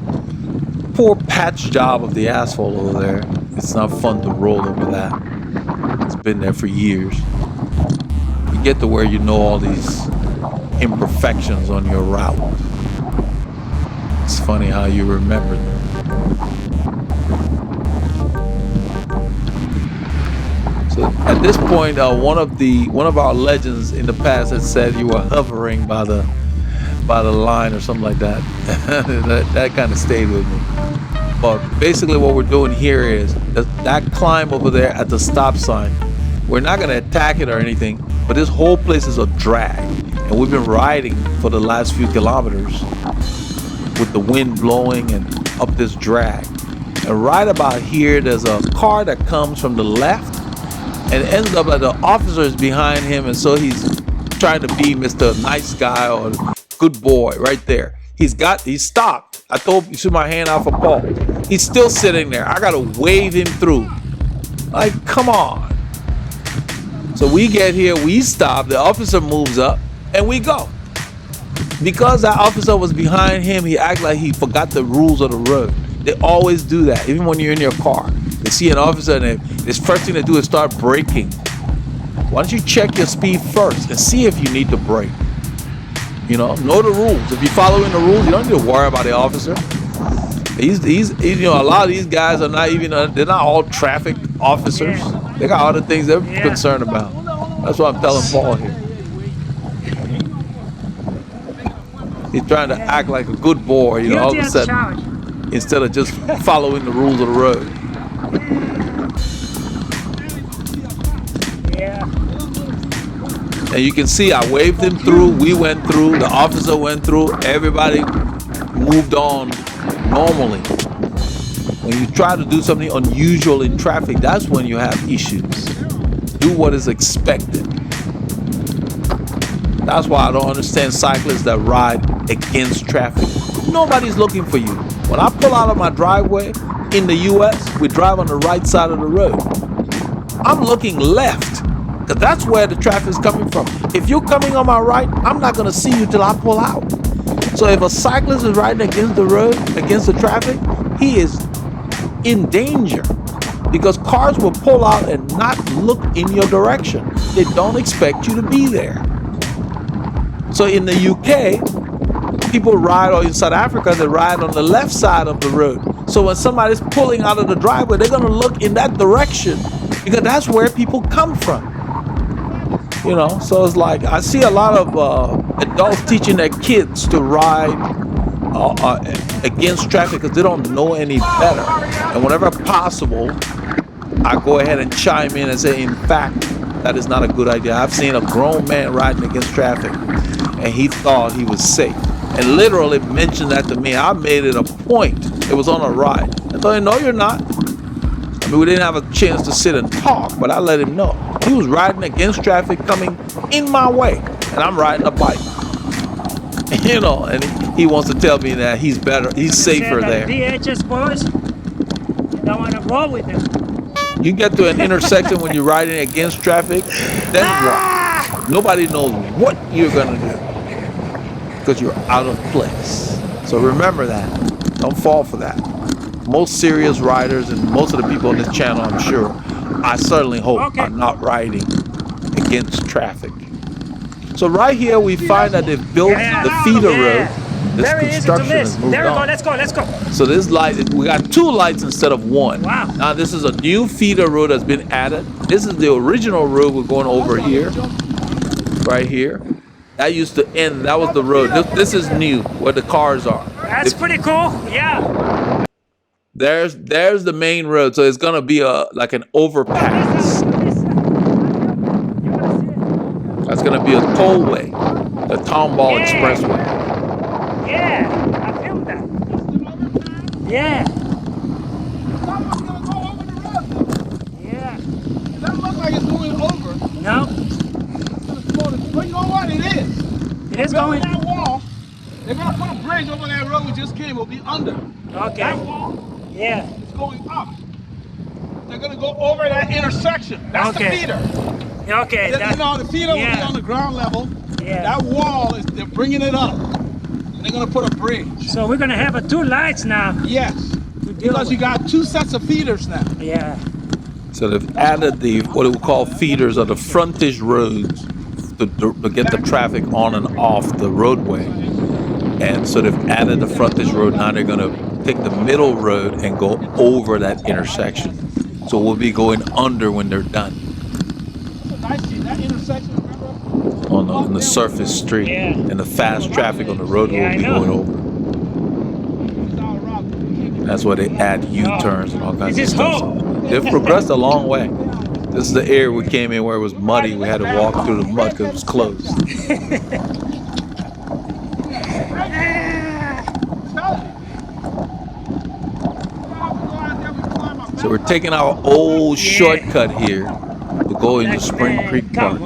S3: poor patch job of the asphalt over there. It's not fun to roll over that. It's been there for years. You get to where you know all these imperfections on your route. It's funny how you remember them. At this point, one of our legends in the past had said you were hovering by the line or something like that. that kind of stayed with me. But basically, what we're doing here is that climb over there at the stop sign. We're not going to attack it or anything, but this whole place is a drag, and we've been riding for the last few kilometers with the wind blowing and up this drag. And right about here, there's a car that comes from the left. And it ends up that the officer is behind him, and so he's trying to be Mr. Nice Guy or good boy right there. He's stopped. I told you, see my hand out for Paul. He's still sitting there. I gotta wave him through. Like, come on. So we get here, we stop, the officer moves up, and we go. Because that officer was behind him, he acted like he forgot the rules of the road. They always do that, even when you're in your car. They see an officer and this first thing they do is start braking. Why don't you check your speed first and see if you need to brake? You know the rules. If you're following the rules, you don't need to worry about the officer. He's a lot of these guys are not even, they're not all traffic officers. They got other things they're concerned about. That's what I'm telling Paul here. He's trying to act like a good boy, all of a sudden, instead of just following the rules of the road. And you can see I waved him through, we went through, the officer went through, everybody moved on normally. When you try to do something unusual in traffic, that's when you have issues. Do what is expected. That's why I don't understand cyclists that ride against traffic. Nobody's looking for you. When I pull out of my driveway in the US, we drive on the right side of the road. I'm looking left, because that's where the traffic is coming from. If you're coming on my right, I'm not going to see you till I pull out. So if a cyclist is riding against the road, against the traffic, he is in danger, because cars will pull out and not look in your direction. They don't expect you to be there. So in the UK, people ride, or in South Africa, they ride on the left side of the road. So when somebody's pulling out of the driveway, they're going to look in that direction, because that's where people come from. You know, so it's like I see a lot of adults teaching their kids to ride against traffic because they don't know any better. And whenever possible, I go ahead and chime in and say, in fact, that is not a good idea. I've seen a grown man riding against traffic, and he thought he was safe, and literally mentioned that to me. I made it a point. It was on a ride. I told him, no, you're not. I mean, we didn't have a chance to sit and talk, but I let him know. He was riding against traffic coming in my way, and I'm riding a bike. You know, and he wants to tell me that he's better, he's safer there.
S2: DHS boys, you don't want to roll with them.
S3: You get to an intersection when you're riding against traffic, then what? Nobody knows what you're gonna do because you're out of place. So remember that. Don't fall for that. Most serious riders and most of the people on this channel, I'm sure, I certainly hope, are not riding against traffic. So right here we find that they've built the feeder road. This
S2: Very
S3: construction has moved
S2: there we go,
S3: on.
S2: let's go.
S3: So this light, we got 2 lights instead of 1.
S2: Wow.
S3: Now this is a new feeder road that's been added. This is the original road we're going over here, right here. That used to end, that was the road. This is new, where the cars are.
S2: That's pretty cool, yeah.
S3: There's the main road, so it's gonna be like an overpass. That's gonna be a tollway, the Tomball Expressway.
S2: Yeah, I feel that. Yeah. Yeah.
S1: It doesn't look like it's moving over.
S2: No,
S1: But you know what? It is.
S2: it is going.
S1: That wall, they're going to put a bridge over that road we just came. It'll be under.
S2: Okay.
S1: That wall
S2: Yeah.
S1: is going up. They're going to go over that intersection. That's the feeder.
S2: Okay.
S1: You know, the feeder will be on the ground level.
S2: Yeah.
S1: That wall, they're bringing it up. And they're going to put a bridge.
S2: So we're gonna have 2 lights now.
S1: Yes. Because you got 2 sets of feeders now.
S2: Yeah.
S3: So they've added the what we call feeders, or the frontage roads, to get the traffic on and off the roadway. And so they've added the frontage road. Now they're going to take the middle road and go over that intersection. So we'll be going under when they're done.
S1: That intersection, remember?
S3: On the surface street.
S2: Yeah.
S3: And the fast traffic on the road will be going over. That's why they add U-turns and all kinds of stuff. So they've progressed a long way. This is the area we came in where it was muddy. We had to walk through the mud because it was closed. So we're taking our old shortcut here to go into Spring Creek Park.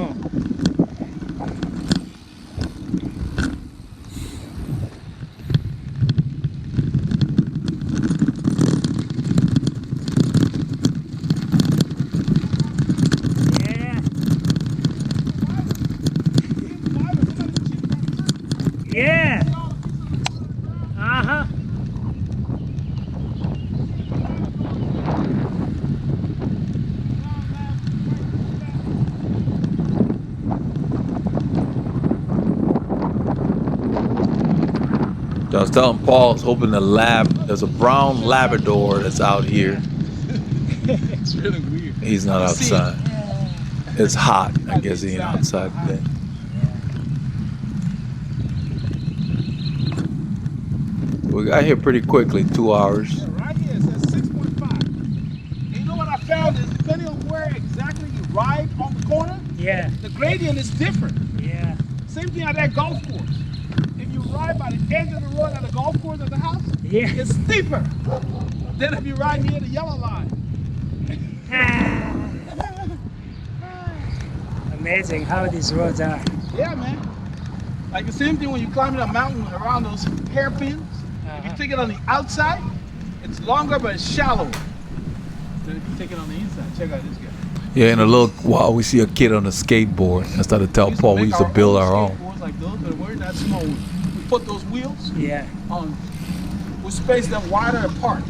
S2: Yeah. Uh-huh.
S3: I was telling Paul, I was hoping there's a brown Labrador that's out here.
S1: It's really weird.
S3: He's not outside. It's hot. I guess he ain't outside today. We got here pretty quickly, 2 hours.
S1: Right here it says 6.5. And you know what I found is depending on where exactly you ride on the corner, the gradient is different.
S2: Yeah.
S1: Same thing at that golf course. If you ride by the edge of the road at the golf course at the house, it's steeper than if you ride near the yellow line.
S2: Amazing how these roads are.
S1: Yeah, man. Like the same thing when you're climbing a mountain around those hairpins. If you take it on the outside, it's longer but it's shallower. Then if you take it on the inside, check out this guy.
S3: Yeah, in a little while we see a kid on a skateboard. I started to tell Paul we used to build our own.
S1: Skateboards like those, but we're not small. We put those wheels on. We space them wider apart.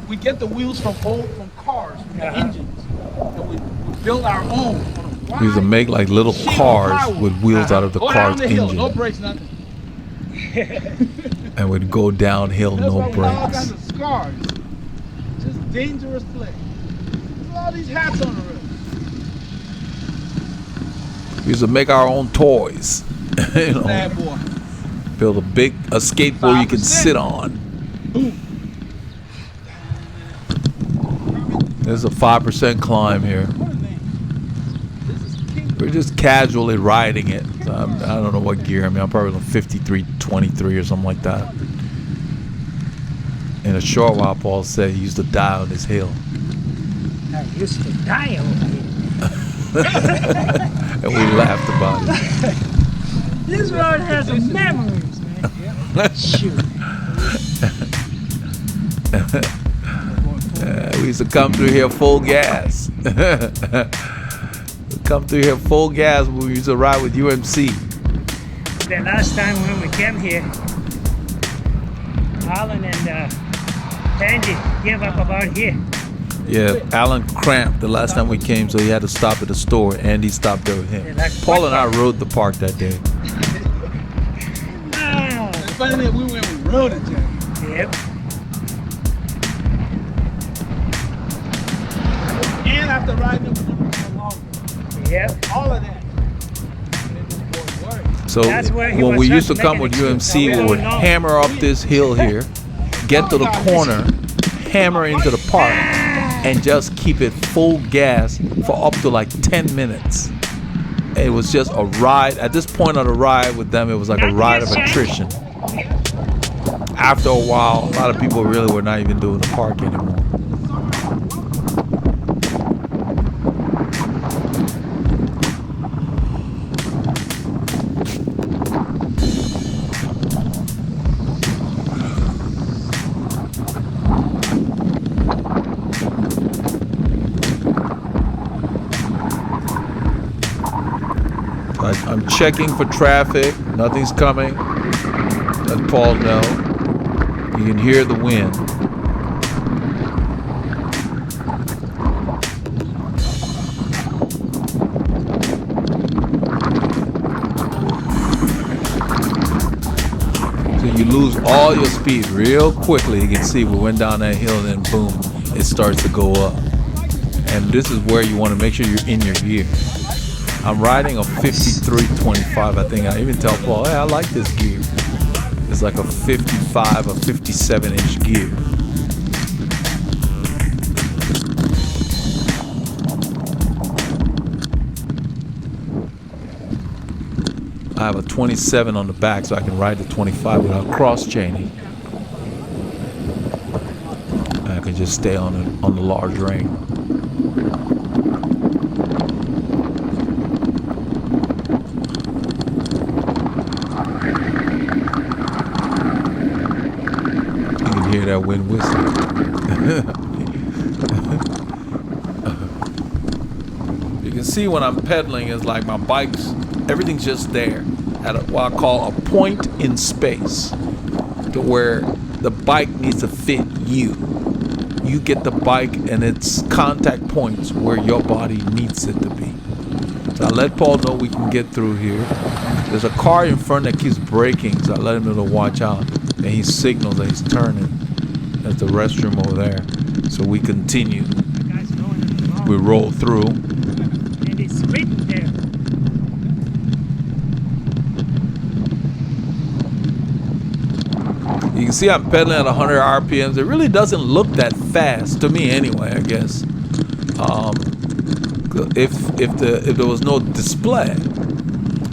S1: We get the wheels from cars, from the engines, and we build our own.
S3: We used to make like little cars with wheels out of the car's engine.
S1: No brakes, nothing.
S3: And we'd go downhill,
S1: That's
S3: no
S1: why we have all
S3: brakes.
S1: kinds of scars. Just dangerous play. Look at all these hats on the roof.
S3: We used to make our own toys. You know,
S1: Bad boy.
S3: build a skateboard you can sit on.
S1: Boom.
S3: There's a 5% climb here.
S1: What a name. This is King.
S3: We're just casually riding it. So I don't know what gear I'm probably on 53.23 or something like that. In a short while, Paul said he used to die on this hill.
S2: I used to die over here.
S3: And we laughed about it.
S2: This road has some memories, man. Shoot.
S3: We used to come through here full gas. Come through here full gas when we used to ride with UMC.
S2: The last time when we came here, Alan and Andy gave up about here.
S3: Yeah, Alan cramped the last time we came, so he had to stop at the store. Andy stopped there with him.
S2: Yeah, like
S3: Paul and I rode the park that day.
S2: Oh,
S1: It's funny that we went and rode it, Jack.
S2: yep.
S1: And after riding them for longer.
S2: Yep.
S1: All of that. Made this boy work.
S3: So
S2: That's where he
S3: when
S2: was
S3: we used to
S2: just
S3: come
S2: making
S3: with
S2: excuses.
S3: UMC,
S2: Now
S3: we
S2: we
S3: would
S2: don't know.
S3: hammer up this hill here, get to the corner, hammer into the park, and just keep it full gas for up to like 10 minutes. It was just a ride. At this point of the ride with them, it was like a ride of attrition. After a while, a lot of people really were not even doing the park anymore. I'm checking for traffic. Nothing's coming. Let Paul know. You can hear the wind. So you lose all your speed real quickly. You can see we went down that hill and then boom, it starts to go up. And this is where you want to make sure you're in your gear. I'm riding a 53.25, I think. I even tell Paul, hey, I like this gear. It's like a 55 or 57-inch gear. I have a 27 on the back, so I can ride the 25 without cross-chaining. I can just stay on the large ring. Hear that wind whistle. You can see when I'm pedaling, it's like my bike's, everything's just there at what I call a point in space, to where the bike needs to fit you. You get the bike and its contact points where your body needs it to be. So I let Paul know we can get through here. There's a car in front that keeps braking, so I let him know to watch out. And he signals that he's turning. That's the restroom over there. So we continue. We roll through.
S2: And it's written there.
S3: You can see I'm pedaling at 100 RPMs. It really doesn't look that fast to me, anyway. I guess. If there was no display,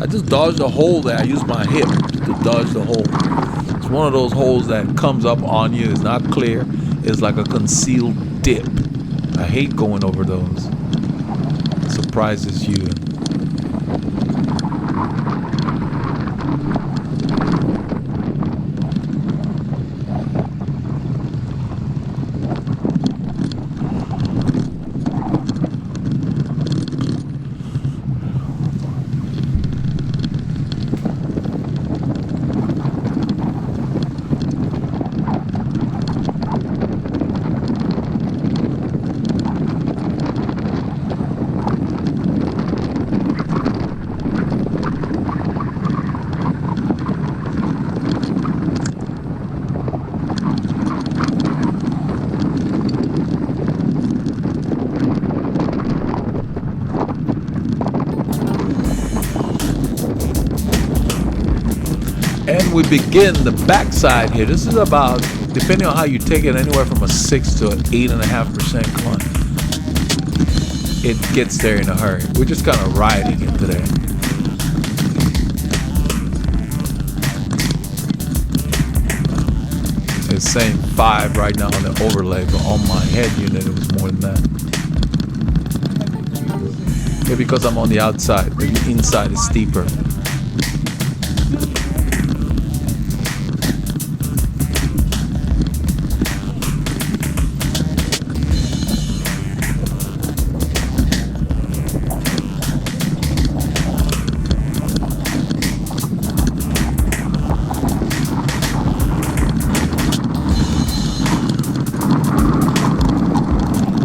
S3: I just dodged a hole there. I used my hip to dodge the hole. It's one of those holes that comes up on you. It's not clear. It's like a concealed dip. I hate going over those. It surprises you. And we begin the backside here. This is about, depending on how you take it, anywhere from a 6 to an 8.5% climb. It gets there in a hurry. We're just kind of riding it today. It's saying 5 right now on the overlay, but on my head unit it was more than that. Maybe because I'm on the outside, maybe inside is steeper.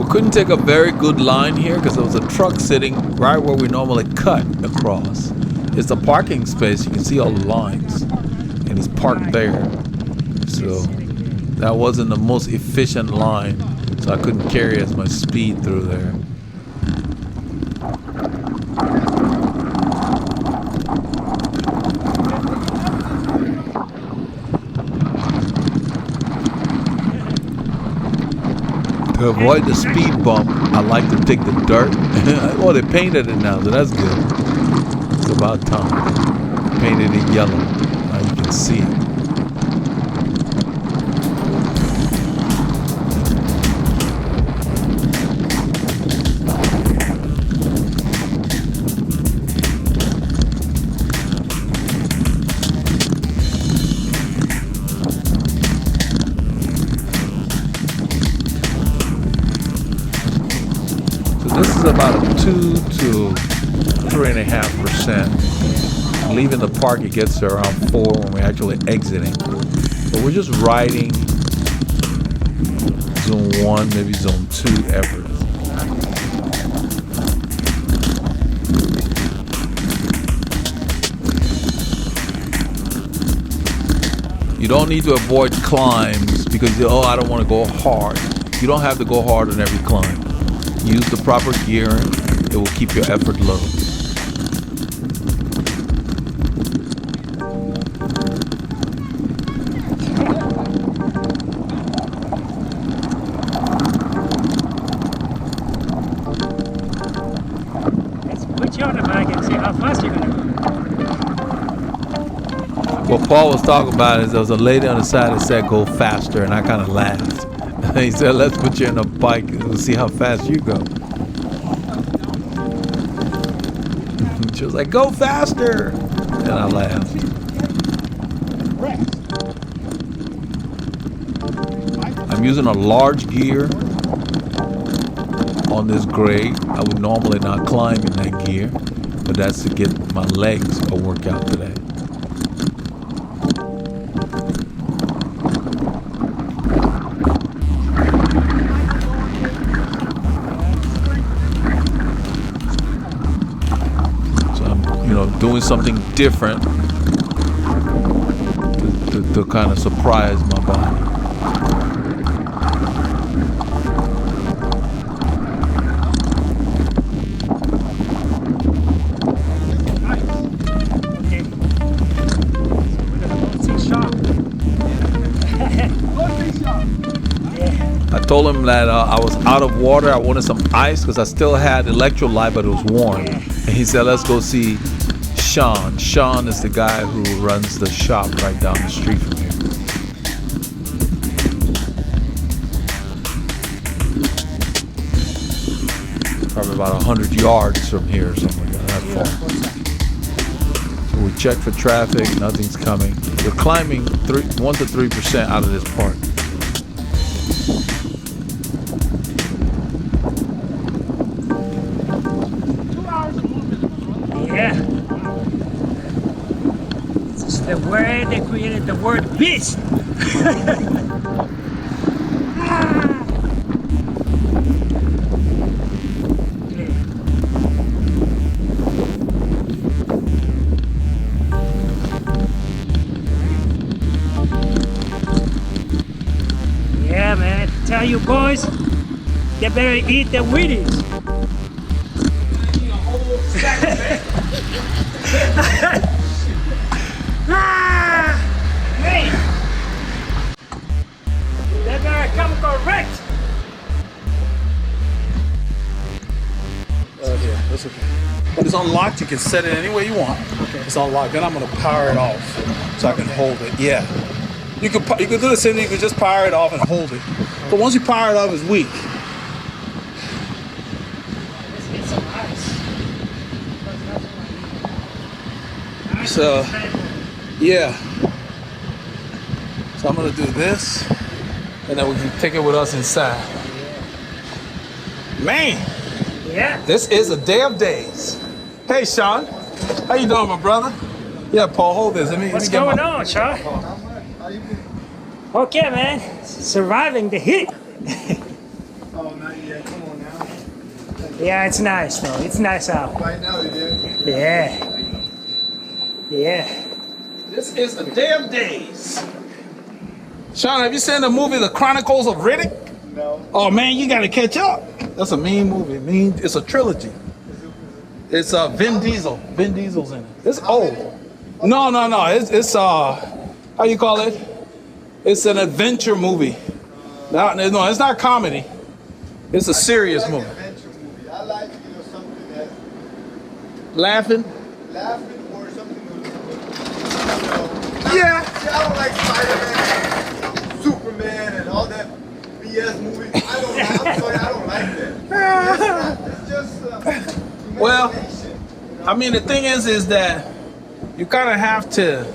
S3: Couldn't take a very good line here because there was a truck sitting right where we normally cut across. It's a parking space. You can see all the lines, and he's parked there. So that wasn't the most efficient line, so I couldn't carry as much speed through there. To avoid the speed bump, I like to take the dirt. Oh, they painted it now, so that's good. It's about time. Painted in yellow. Now you can see it. This is about a 2 to 3.5%. Leaving the park, it gets to around 4 when we're actually exiting. But we're just riding zone 1, maybe zone 2 effort. You don't need to avoid climbs because, oh, I don't want to go hard. You don't have to go hard on every climb. Use the proper gearing. It will keep your effort low.
S2: Let's put you on the bike and see how fast you're gonna go.
S3: What Paul was talking about is there was a lady on the side that said go faster, and I kind of laughed. He said, let's put you in a bike and we'll see how fast you go. She was like, go faster. And I laughed. I'm using a large gear on this grade. I would normally not climb in that gear, but that's to get my legs a workout today. Doing something different to kind of surprise my body.
S2: Okay. We're gonna go see shop.
S3: I told him that I was out of water. I wanted some ice because I still had electrolyte, but it was warm. And he said, let's go see Sean. Sean is the guy who runs the shop right down the street from here. Probably about 100 yards from here or something like that. Not far. So we check for traffic. Nothing's coming. We're climbing 1 to 3% out of this park.
S2: Yeah. This is the word they created the word beast. Yeah, man. Tell you boys, they better eat the Wheaties. Ah!
S1: You can set it any way you want.
S2: Okay.
S1: It's on lock. Then I'm gonna power it off so I can hold it. Yeah. You can do the same thing. You can just power it off and hold it. But once you power it off, it's weak.
S2: Let's get some ice.
S1: So, yeah. So I'm gonna do this, and then we can take it with us inside. Man,
S2: Yeah.
S1: this is a day of days. Hey, Sean, how you doing, my brother? Yeah, Paul, hold this.
S2: What's going on, Sean? Okay, man. Surviving the heat.
S4: Oh, not yet. Come on now.
S2: Yeah, it's nice though. It's nice out.
S4: Right now, it is.
S2: Yeah. Yeah.
S1: This is a day of days. Sean, have you seen the movie The Chronicles of Riddick?
S4: No.
S1: Oh man, you gotta catch up. That's a mean movie. It's a trilogy. It's Vin Diesel. Vin Diesel's in it. It's old. No. It's how you call it? It's an adventure movie. No, it's not comedy. It's a serious
S4: I like
S1: movie.
S4: adventure movie. I like, something that's
S1: Laughing?
S4: laughing or something with,
S1: Yeah.
S4: See, I don't like Spider-Man, Superman, and all that BS movies. I'm sorry, I don't like that. It's just
S1: Well,
S4: imagination,
S1: I mean, the thing is that you kind of have to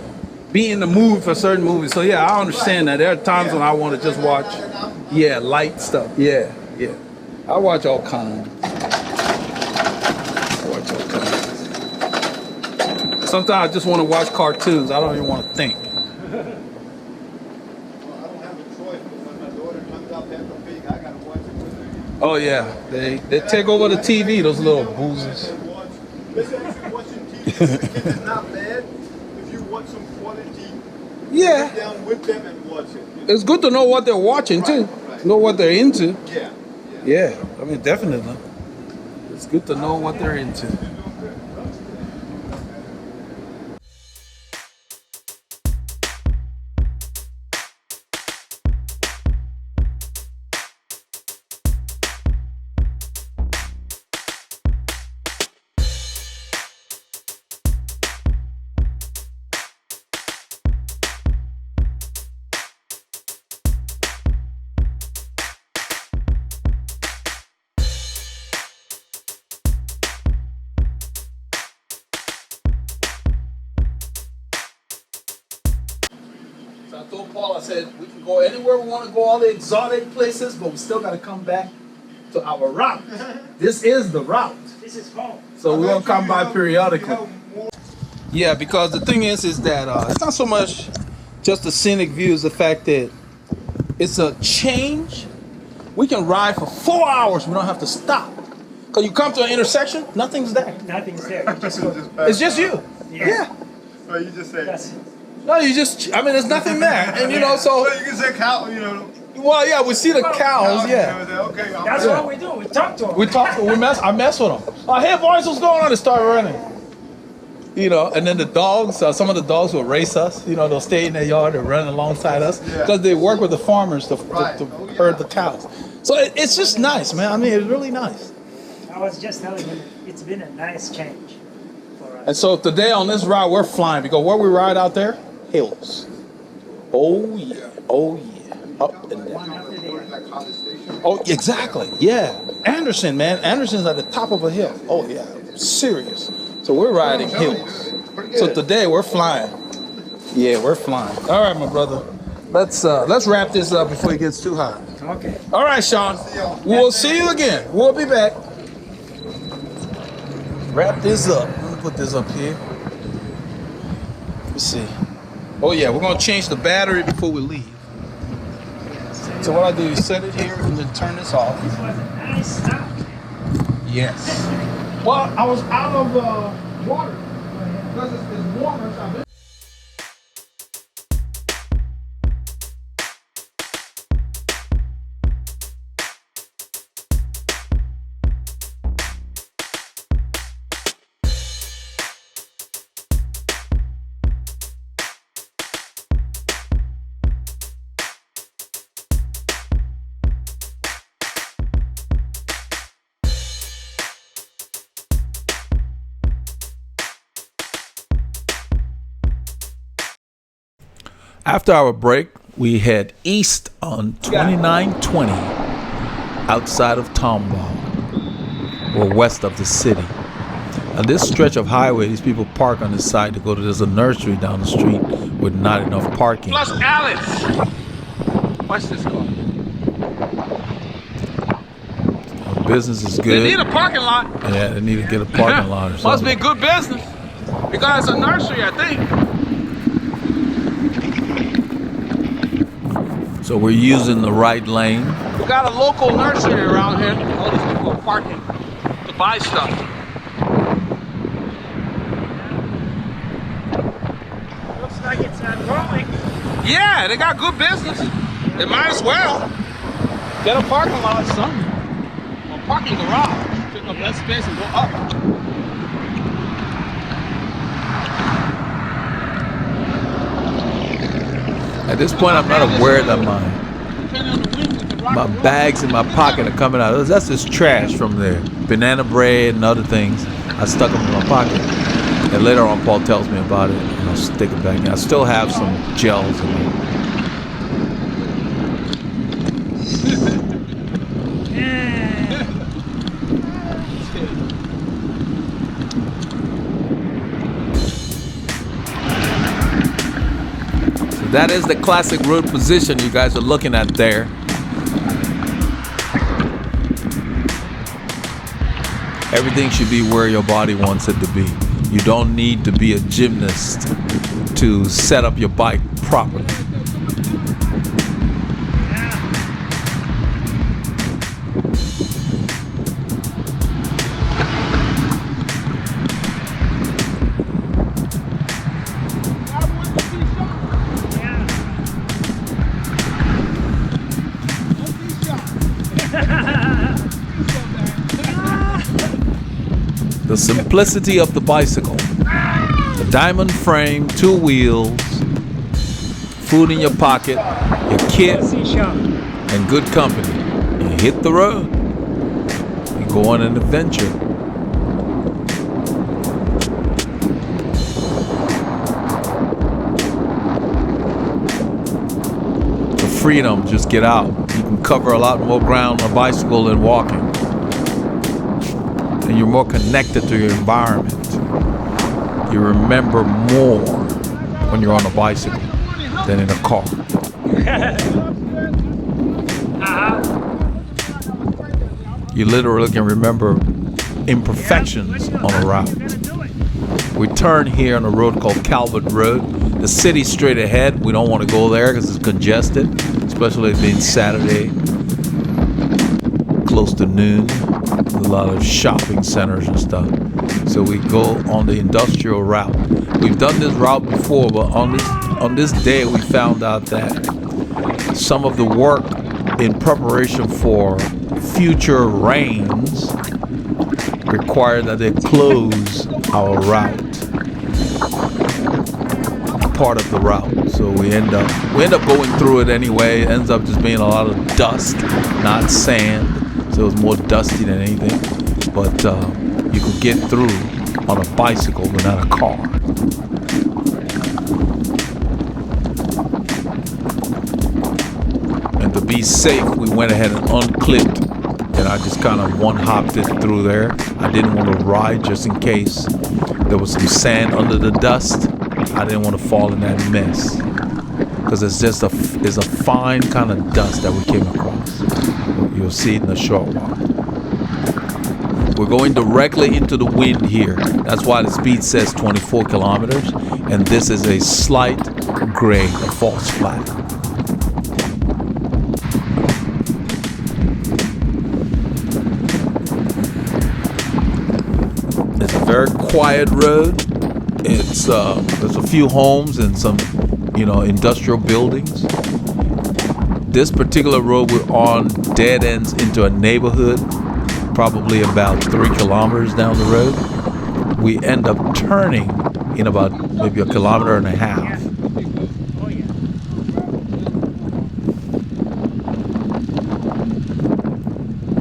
S1: be in the mood for certain movies. So yeah, I understand that. There are times when I want to just watch, light stuff. Yeah. I watch all kinds. Sometimes I just want to watch cartoons. I don't even want to think.
S4: I don't have a choice, but when my daughter comes out Peppa Pig, I gotta watch it with her.
S1: Oh yeah, they take over the TV. Those little boozers.
S4: Listen, if you're watching TV, the kid is not bad. If you watch some quality,
S1: Yeah,
S4: sit down with them and watch it.
S1: it's good to know what they're watching too.
S4: Right.
S1: Know what they're into.
S4: Yeah.
S1: Yeah, I mean definitely. It's good to know what they're into. So I told Paul, I said, we can go anywhere we want to go, all the exotic places, but we still got to come back to our route. This is the route.
S2: This is home.
S1: So we're going to come by periodically. Yeah, because the thing is that it's not so much just the scenic views, the fact that it's a change. We can ride for 4 hours, we don't have to stop. Because you come to an intersection, nothing's there.
S2: Nothing's there. You just go.
S1: It's just you.
S2: Yeah.
S4: So you just say.
S2: That's
S1: No, there's nothing there. And
S4: So
S1: so,
S4: you can say cow.
S1: well, yeah, we see the cows, yeah.
S4: Okay.
S2: That's what we do. We talk to them.
S1: I mess with them. Hey boys, what's going on? They start running. And then the dogs, some of the dogs will race us. They'll stay in their yard and run alongside us because they work with the farmers to herd the cows. So it's just nice, man. I mean, it's really nice.
S2: I was just telling him it's been a nice change for us.
S1: And so today on this ride, we're flying because where we ride out there, hills. Oh yeah, up and down.
S2: One after the other.
S1: Oh, exactly. Yeah. Anderson, man. Anderson's at the top of a hill. Oh, yeah. Serious. So we're riding hills. So today we're flying. Yeah, we're flying. All right, my brother. Let's wrap this up before it gets too hot.
S2: Okay.
S1: All right, Sean. We'll see you again. We'll be back. Wrap this up. Let me put this up here. Let's see. Oh, yeah. We're going to change the battery before we leave. So what I do is set it here and then turn this off.
S2: This was a nice stop.
S1: Yes. Well, I was out of water because it's warmer. So I've been
S3: After our break, we head east on 2920 outside of Tomball, or west of the city. On this stretch of highway, these people park on this side to go to, there's a nursery down the street with not enough parking.
S1: Plus Alice. What's this called?
S3: Business is
S1: They
S3: good.
S1: need a parking lot.
S3: Yeah, they need to get a parking lot or something.
S1: Must be good business. Because it's a nursery, I think.
S3: So we're using the right lane.
S1: We got a local nursery around here. All these people are parking to buy stuff.
S2: Looks like it's growing.
S1: Yeah, they got good business. They might as well get a parking lot or something. Or parking garage. Pick up that space and go up.
S3: At this point, I'm not aware that my bags in my pocket are coming out. That's just trash from there. Banana bread and other things. I stuck them in my pocket. And later on, Paul tells me about it, and I'll stick it back in. I still have some gels in there. So that is the classic road position you guys are looking at there. Everything should be where your body wants it to be. You don't need to be a gymnast to set up your bike properly. The simplicity of the bicycle. The diamond frame, 2 wheels, food in your pocket, your kit, and good company. You hit the road. You go on an adventure. The freedom, just get out. You can cover a lot more ground on a bicycle than walking. And you're more connected to your environment. You remember more when you're on a bicycle than in a car. You literally can remember imperfections on a route. We turn here on a road called Calvert Road. The city's straight ahead. We don't want to go there because it's congested, especially it being Saturday, close to noon. A lot of shopping centers and stuff. So we go on the industrial route. We've done this route before, but on this day we found out that some of the work in preparation for future rains required that they close our route, part of the route. So we end up going through it anyway. It ends up just being a lot of dust, not sand. So it was more dusty than anything, but you could get through on a bicycle but not a car. And to be safe, we went ahead and unclipped, and I just kind of one-hopped it through there. I didn't want to ride just in case there was some sand under the dust. I didn't want to fall in that mess because it's a fine kind of dust that we came across. You'll see it in a short while. We're going directly into the wind here. That's why the speed says 24 kilometers. And this is a slight grade, a false flat. It's a very quiet road. It's there's a few homes and some, industrial buildings. This particular road we're on dead ends into a neighborhood, probably about 3 kilometers down the road. We end up turning in about maybe 1.5 kilometers.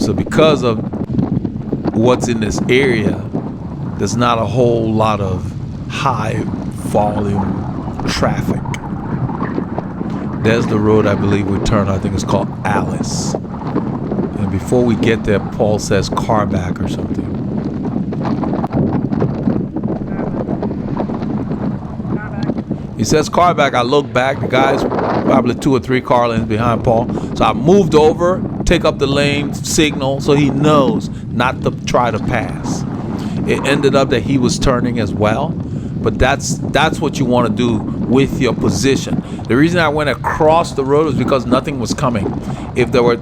S3: So because of what's in this area, there's not a whole lot of high volume traffic. There's the road I believe we turned. I think it's called Alice. And before we get there, Paul says car back or something. He says car back. I look back. The guy's probably 2 or 3 car lanes behind Paul. So I moved over, take up the lane, signal, so he knows not to try to pass. It ended up that he was turning as well. But that's what you want to do with your position. The reason I went across the road was because nothing was coming. If there were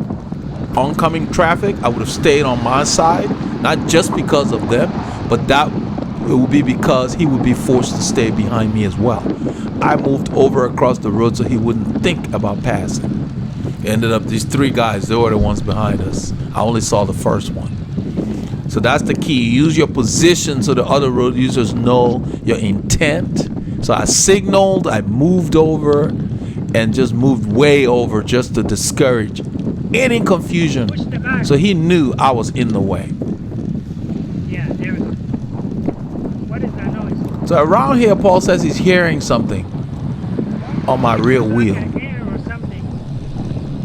S3: oncoming traffic, I would have stayed on my side, not just because of them, but that it would be because he would be forced to stay behind me as well. I moved over across the road so he wouldn't think about passing. It ended up these 3 guys, they were the ones behind us. I only saw the first one. So that's the key. Use your position so the other road users know your intent. So I signaled, I moved over, and just moved way over just to discourage any confusion. So he knew I was in the way.
S2: Yeah, there we go. What is that noise?
S3: So around here, Paul says he's hearing something on my rear wheel.
S2: Like an air or something.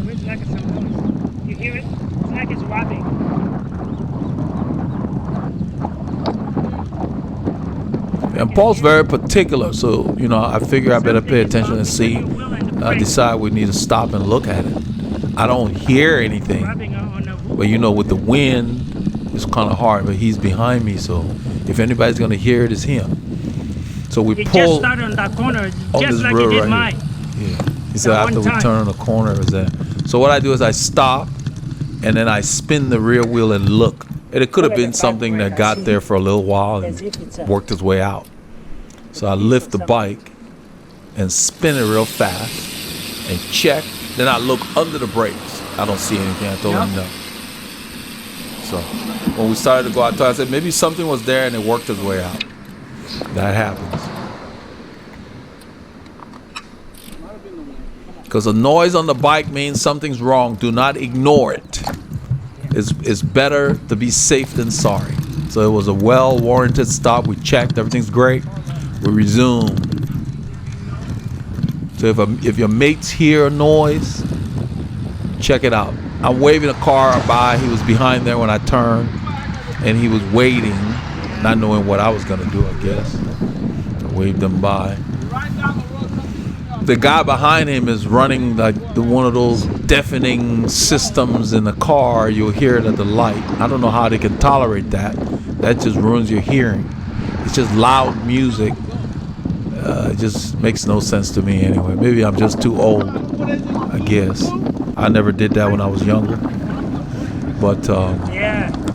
S2: It's like some noise. You hear it? It's like it's whopping.
S3: And Paul's very particular, so you know I figure I better pay attention and see. Decide we need to stop and look at it. I don't hear anything, but you know with the wind, it's kind of hard. But he's behind me, so if anybody's gonna hear it, it's him. So we
S2: It just
S3: pull
S2: started on that corner,
S3: on
S2: just
S3: this
S2: like
S3: road
S2: it did
S3: right
S2: mine.
S3: here. Yeah. He said
S2: That
S3: after
S2: one
S3: we
S2: time.
S3: turn on the corner, it was there. So what I do is I stop, and then I spin the rear wheel and look. And it could have been something that got there for a little while and worked its way out. So I lift the bike and spin it real fast and check. Then I look under the brakes. I don't see anything. I told him no. So when we started to go out, I said maybe something was there and it worked its way out. That happens. Because a noise on the bike means something's wrong. Do not ignore it. It's better to be safe than sorry. So it was a well-warranted stop. We checked. Everything's great. We resumed. So if your mates hear a noise, check it out. I'm waving a car by. He was behind there when I turned, and he was waiting, not knowing what I was going to do, I guess. I waved him by. The guy behind him is running like one of those deafening systems in the car. You'll hear it at the light. I don't know how they can tolerate that. That just ruins your hearing. It's just loud music. It just makes no sense to me anyway. Maybe I'm just too old, I guess. I never did that when I was younger. But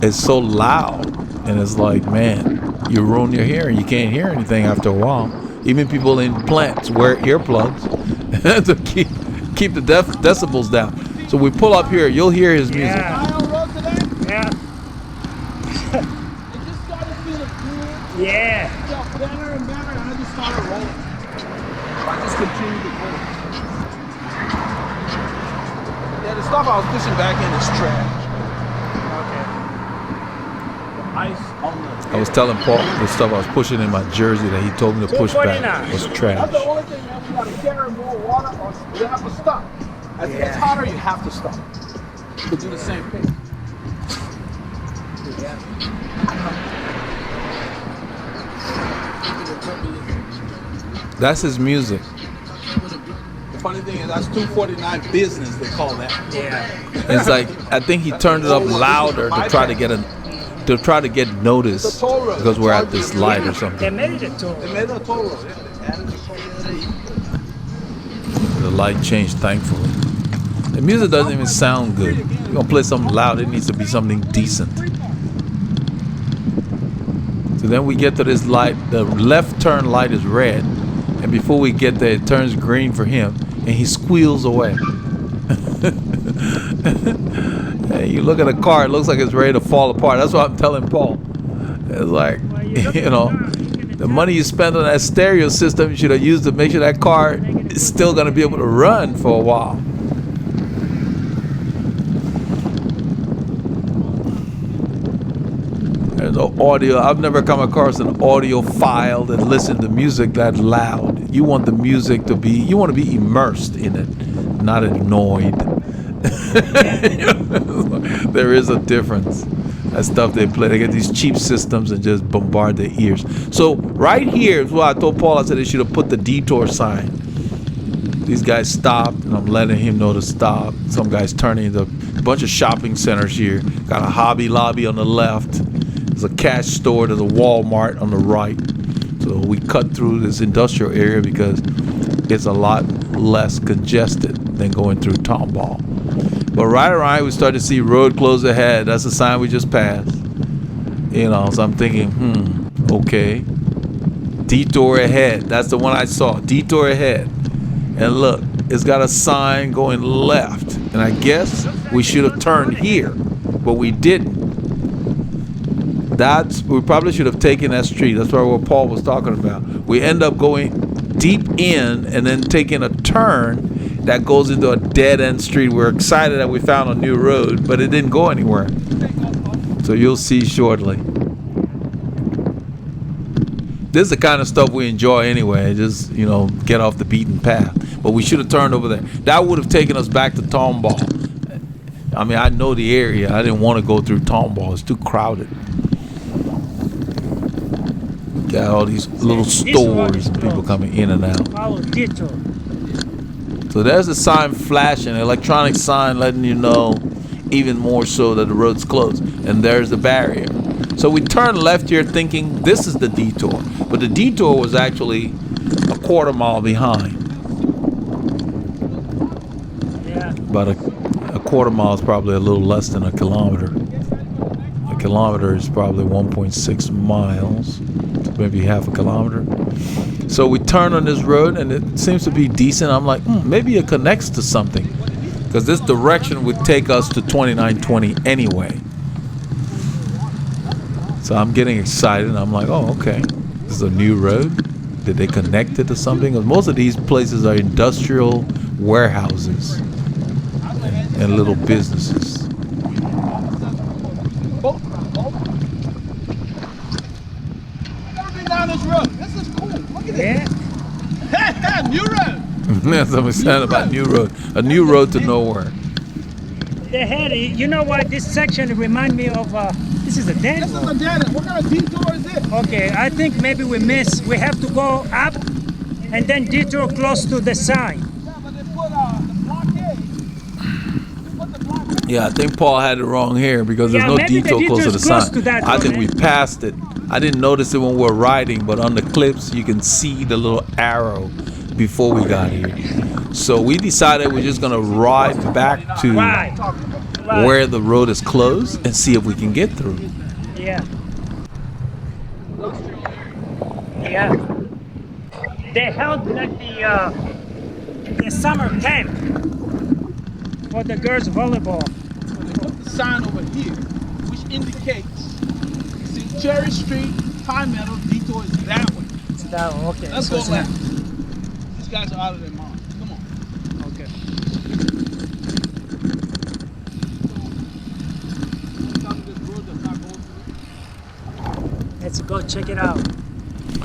S3: it's so loud. And it's like, man, you ruin your hearing. You can't hear anything after a while. Even people in plants wear earplugs to keep the decibels down. So we pull up here, you'll hear his music.
S2: Yeah. Yeah.
S1: Better and better, and I just started rolling. I just continued to go. Yeah, the stuff I was pushing back in is trash. Ice on the.
S3: I was telling Paul the stuff I was pushing in my jersey that he told me to push back was trash.
S1: That's the only thing, man. We gotta carry more water or we have to stop. As it gets hotter, you have to stop. To do the same thing.
S3: That's his music.
S1: The funny thing is, that's 249 business, they call that.
S2: Yeah.
S3: It's like I think he turned it up louder to try to get noticed because we're at this light or
S2: They
S3: something.
S2: made it too.
S1: They made a toll road. Yeah, they added a toll road.
S3: The light changed, thankfully. The music doesn't even sound good. You're gonna play something loud, it needs to be something decent. So then we get to this light. The left turn light is red, and before we get there, it turns green for him, and he squeals away. And you look at the car, it looks like it's ready to fall apart. That's what I'm telling Paul. It's like, you know, the money you spend on that stereo system, you should have used to make sure that car is still going to be able to run for a while. There's no audio. I've never come across an audiophile that listens to music that loud. You want the music to be, you want to be immersed in it, not annoyed. There is a difference. That stuff they play, they get these cheap systems and just bombard their ears. So right here is what I told Paul. I said they should have put the detour sign. These guys stopped, and I'm letting him know to stop. Some guys turning into a bunch of shopping centers here. Got a Hobby Lobby on the left. There's a cash store. There's a Walmart on the right. So we cut through this industrial area because it's a lot less congested than going through Tomball. But right around, we started to see road closed ahead. That's the sign we just passed. You know, so I'm thinking, okay. Detour ahead. That's the one I saw. Detour ahead. And look, it's got a sign going left. And I guess we should have turned here, but we didn't. We probably should have taken that street. That's what Paul was talking about. We end up going deep in and then taking a turn that goes into a dead-end street. We're excited that we found a new road, but it didn't go anywhere. So you'll see shortly. This is the kind of stuff we enjoy anyway, just, you know, get off the beaten path. But we should have turned over there. That would have taken us back to Tomball. I mean, I know the area. I didn't want to go through Tomball. It's too crowded. Got all these little stores and people coming in and out.
S2: Follow detour.
S3: So there's a sign flashing, an electronic sign letting you know even more so that the road's closed. And there's the barrier. So we turned left here thinking this is the detour. But the detour was actually a quarter mile behind.
S2: Yeah.
S3: About a quarter mile is probably a little less than a kilometer. A kilometer is probably 1.6 miles. Maybe half a kilometer. So we turn on this road and it seems to be decent. I'm like, maybe it connects to something, because this direction would take us to 2920 anyway. So I'm getting excited and I'm like, oh, okay, this is a new road. Did they connect it to something? Because most of these places are industrial warehouses and little businesses.
S1: Down this road. This is cool. Look at
S2: Yeah.
S1: it. New road.
S3: That's what we said about new road. A new road to nowhere.
S2: They had, you know what? This section remind me of. This is a dead
S1: This is a
S2: road.
S1: dead end. What kind of detour is this?
S2: Okay, I think maybe we miss. We have to go up and then detour close to the sign.
S1: Yeah, but they put the blockade. They put the blockade.
S3: Yeah, I think Paul had it wrong here because there's
S2: Yeah,
S3: no
S2: maybe the
S3: detour close to the
S2: detour's close
S3: sign.
S2: to that
S3: I
S2: road,
S3: think
S2: eh?
S3: we passed it. I didn't notice it when we were riding, but on the clips you can see the little arrow before we got here. So we decided we're just gonna ride back to
S2: Right.
S3: where the road is closed and see if we can get through.
S2: Yeah. Yeah. They held like the summer camp for the girls volleyball.
S1: They put the sign over here, which indicates, you see Cherry Street, High Meadow, detour is that way.
S2: So that, okay.
S1: Let's
S2: so
S1: go
S2: it's
S1: left. These guys are out of their mind. Come on.
S2: not- Okay. Let's go check it out.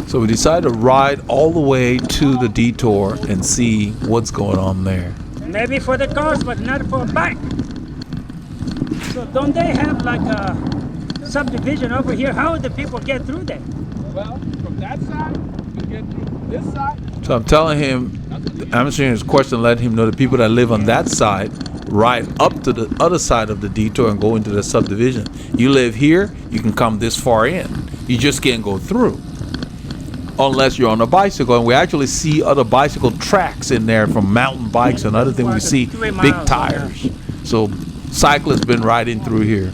S3: So we decided to ride all the way to the detour and see what's going on there.
S2: Maybe for the cars, but not for a bike. So don't they have like a subdivision over here? How would the people get through there?
S1: Well, from that side, you get through this side.
S3: So I'm telling him, I'm answering his question, let him know the people that live on that side ride up to the other side of the detour and go into the subdivision. You live here, you can come this far in. You just can't go through unless you're on a bicycle. And we actually see other bicycle tracks in there from mountain bikes and other things. We see
S2: 3
S3: big
S2: miles,
S3: tires. So cyclists been riding through here.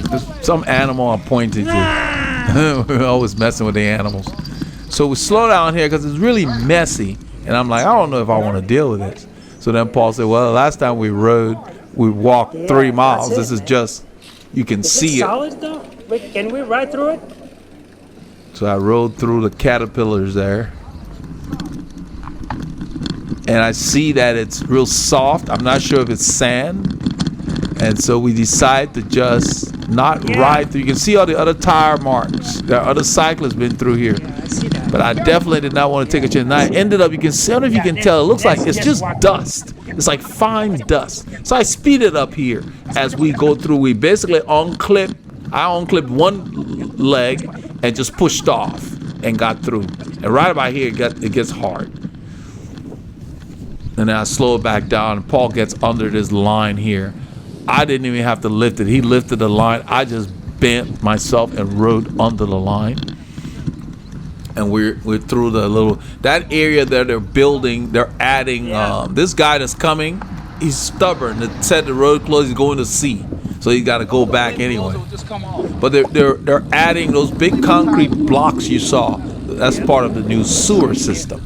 S3: There's some animal I'm pointing to. We're always messing with the animals. So we slow down here because it's really messy. And I'm like, I don't know if I want to deal with this. So then Paul said, well, last time we rode, we walked 3 miles.
S2: that's it,
S3: This is
S2: man.
S3: just, you can
S2: Is
S3: see
S2: it
S3: it.
S2: solid though? Wait, can we ride through it?
S3: So I rode through the caterpillars there. And I see that it's real soft. I'm not sure if it's sand And so we decide to just not ride through. You can see all the other tire marks. There are other cyclists been through here.
S2: Yeah, I see that.
S3: But I definitely did not want to take a chance. And I ended up, you can see, I don't know if you can tell, it looks like it's just dust. It's like fine dust. So I speeded up here as we go through. We basically I unclipped one leg and just pushed off and got through. And right about here, it gets hard. And then I slow it back down. And Paul gets under this line here. I didn't even have to lift it. He lifted the line. I just bent myself and rode under the line. And we're through the little, that area that they're building, they're adding, this guy that's coming, he's stubborn. It said the road closed, he's going to sea. So he's got to go back anyway. But they're adding those big concrete blocks you saw. That's part of the new sewer system.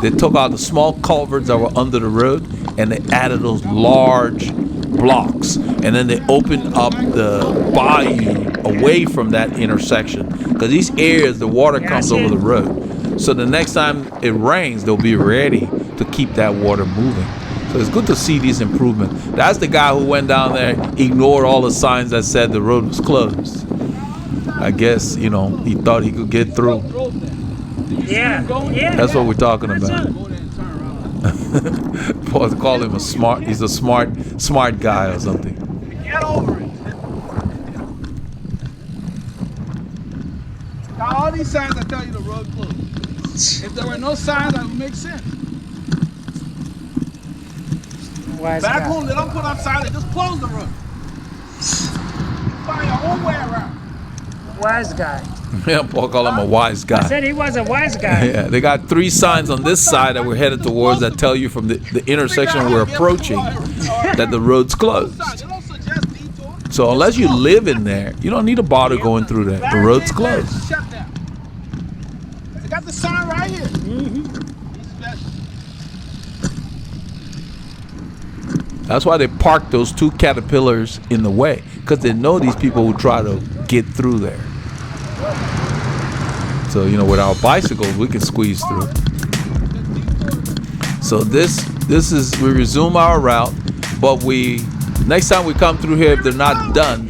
S3: They took out the small culverts that were under the road and they added those large blocks, and then they opened up the bayou away from that intersection, because these areas the water comes over the road, so the next time it rains they'll be ready to keep that water moving. So it's good to see these improvements. That's the guy who went down there, ignored all the signs that said the road was closed. I guess, you know, he thought he could get through.
S2: Yeah.
S3: That's what we're talking about. Paul called him he's a smart guy or something.
S1: Get over it. Now all these signs that tell you the road closed. If there were no signs, that would make sense. Back home, they don't put up signs, they just close the road. Find your own way around.
S2: Wise guy.
S3: Yeah, Paul called him a wise guy.
S2: I said he was a wise guy.
S3: Yeah, they got 3 signs on this side that we're headed towards that tell you from the intersection we're approaching that the road's closed. So unless you live in there, you don't need to bother going through there. The road's closed.
S1: Shut down. They got the sign right here.
S3: That's why they parked those 2 caterpillars in the way, because they know these people will try to get through there. So, you know, with our bicycles, we can squeeze through. So this is, we resume our route, but next time we come through here, if they're not done,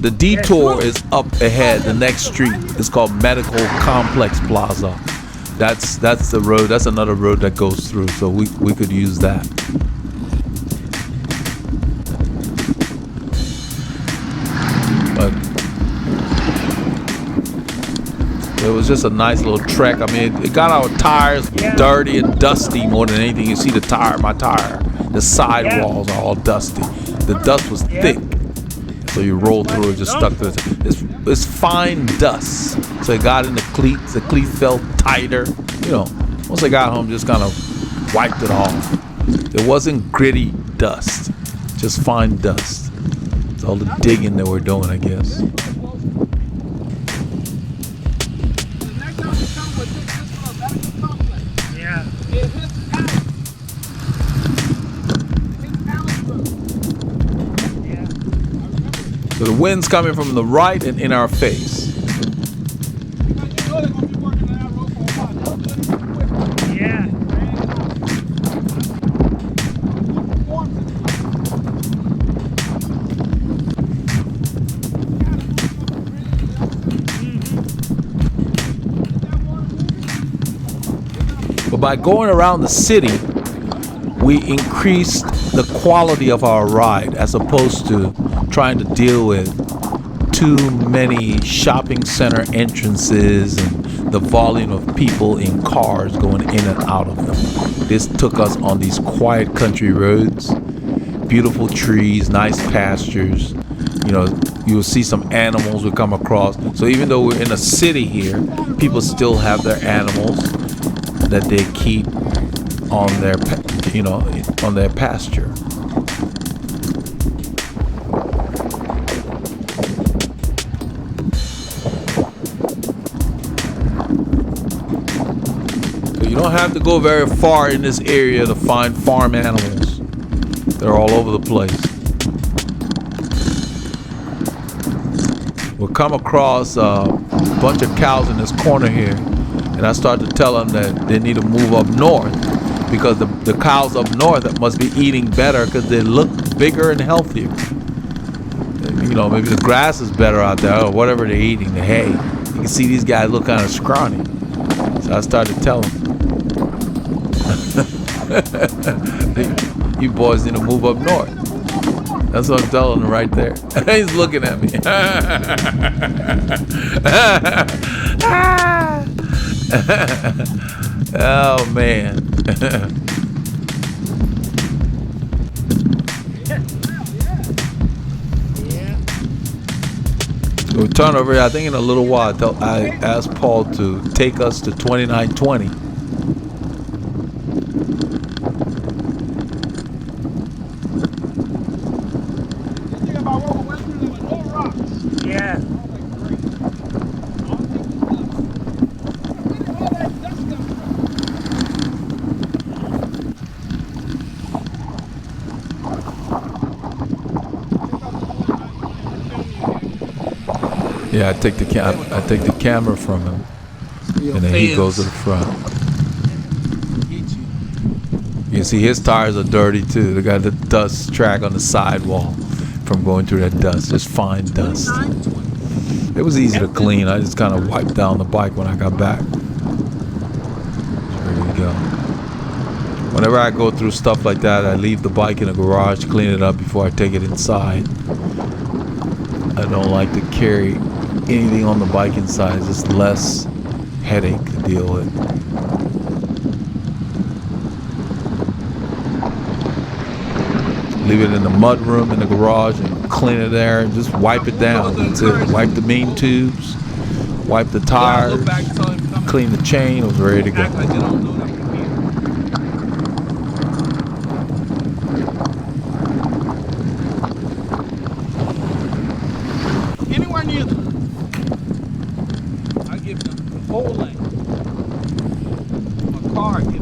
S3: the detour is up ahead. The next street is called Medical Complex Plaza. That's the road. That's another road that goes through. So we could use that. But it was just a nice little trek. I mean, it got our tires dirty and dusty more than anything. You see my tire, the sidewalls are all dusty. The dust was thick. So you roll through it, just stuck to it. It's fine dust. So it got in the cleats. The cleat felt tighter. You know, once I got home, just kind of wiped it off. It wasn't gritty dust, just fine dust. It's all the digging that we're doing, I guess. So the wind's coming from the right and in our face.
S2: Yeah.
S3: But by going around the city, we increased the quality of our ride as opposed to trying to deal with too many shopping center entrances and the volume of people in cars going in and out of them. This took us on these quiet country roads, beautiful trees, nice pastures. You know, you'll see some animals we come across. So even though we're in a city here, people still have their animals that they keep on their, on their pasture. You don't have to go very far in this area to find farm animals. They're all over the place. We'll come across a bunch of cows in this corner here, and I start to tell them that they need to move up north because the cows up north must be eating better because they look bigger and healthier. You know, maybe the grass is better out there or whatever they're eating, the hay. You can see these guys look kind of scrawny. So I started telling them, you boys need to move up north. That's what I'm telling them right there. He's looking at me. Oh, man. We'll turn over here. I think in a little while, I asked Paul to take us to 2920.
S2: Yeah.
S3: Yeah, I take the camera from him, and then he goes to the front. You can see his tires are dirty too. They got the dust track on the sidewall from going through that dust, just fine dust. It was easy to clean. I just kind of wiped down the bike when I got back. There you go. Whenever I go through stuff like that, I leave the bike in the garage, clean it up before I take it inside. I don't like to carry anything on the bike inside. It's just less headache to deal with. Leave it in the mud room in the garage and clean it there and just wipe it down. That's it. Wipe the main tubes, wipe the tires, clean the chain. It was ready to go.
S1: Anywhere near them, I give them the whole length. My car, I give them.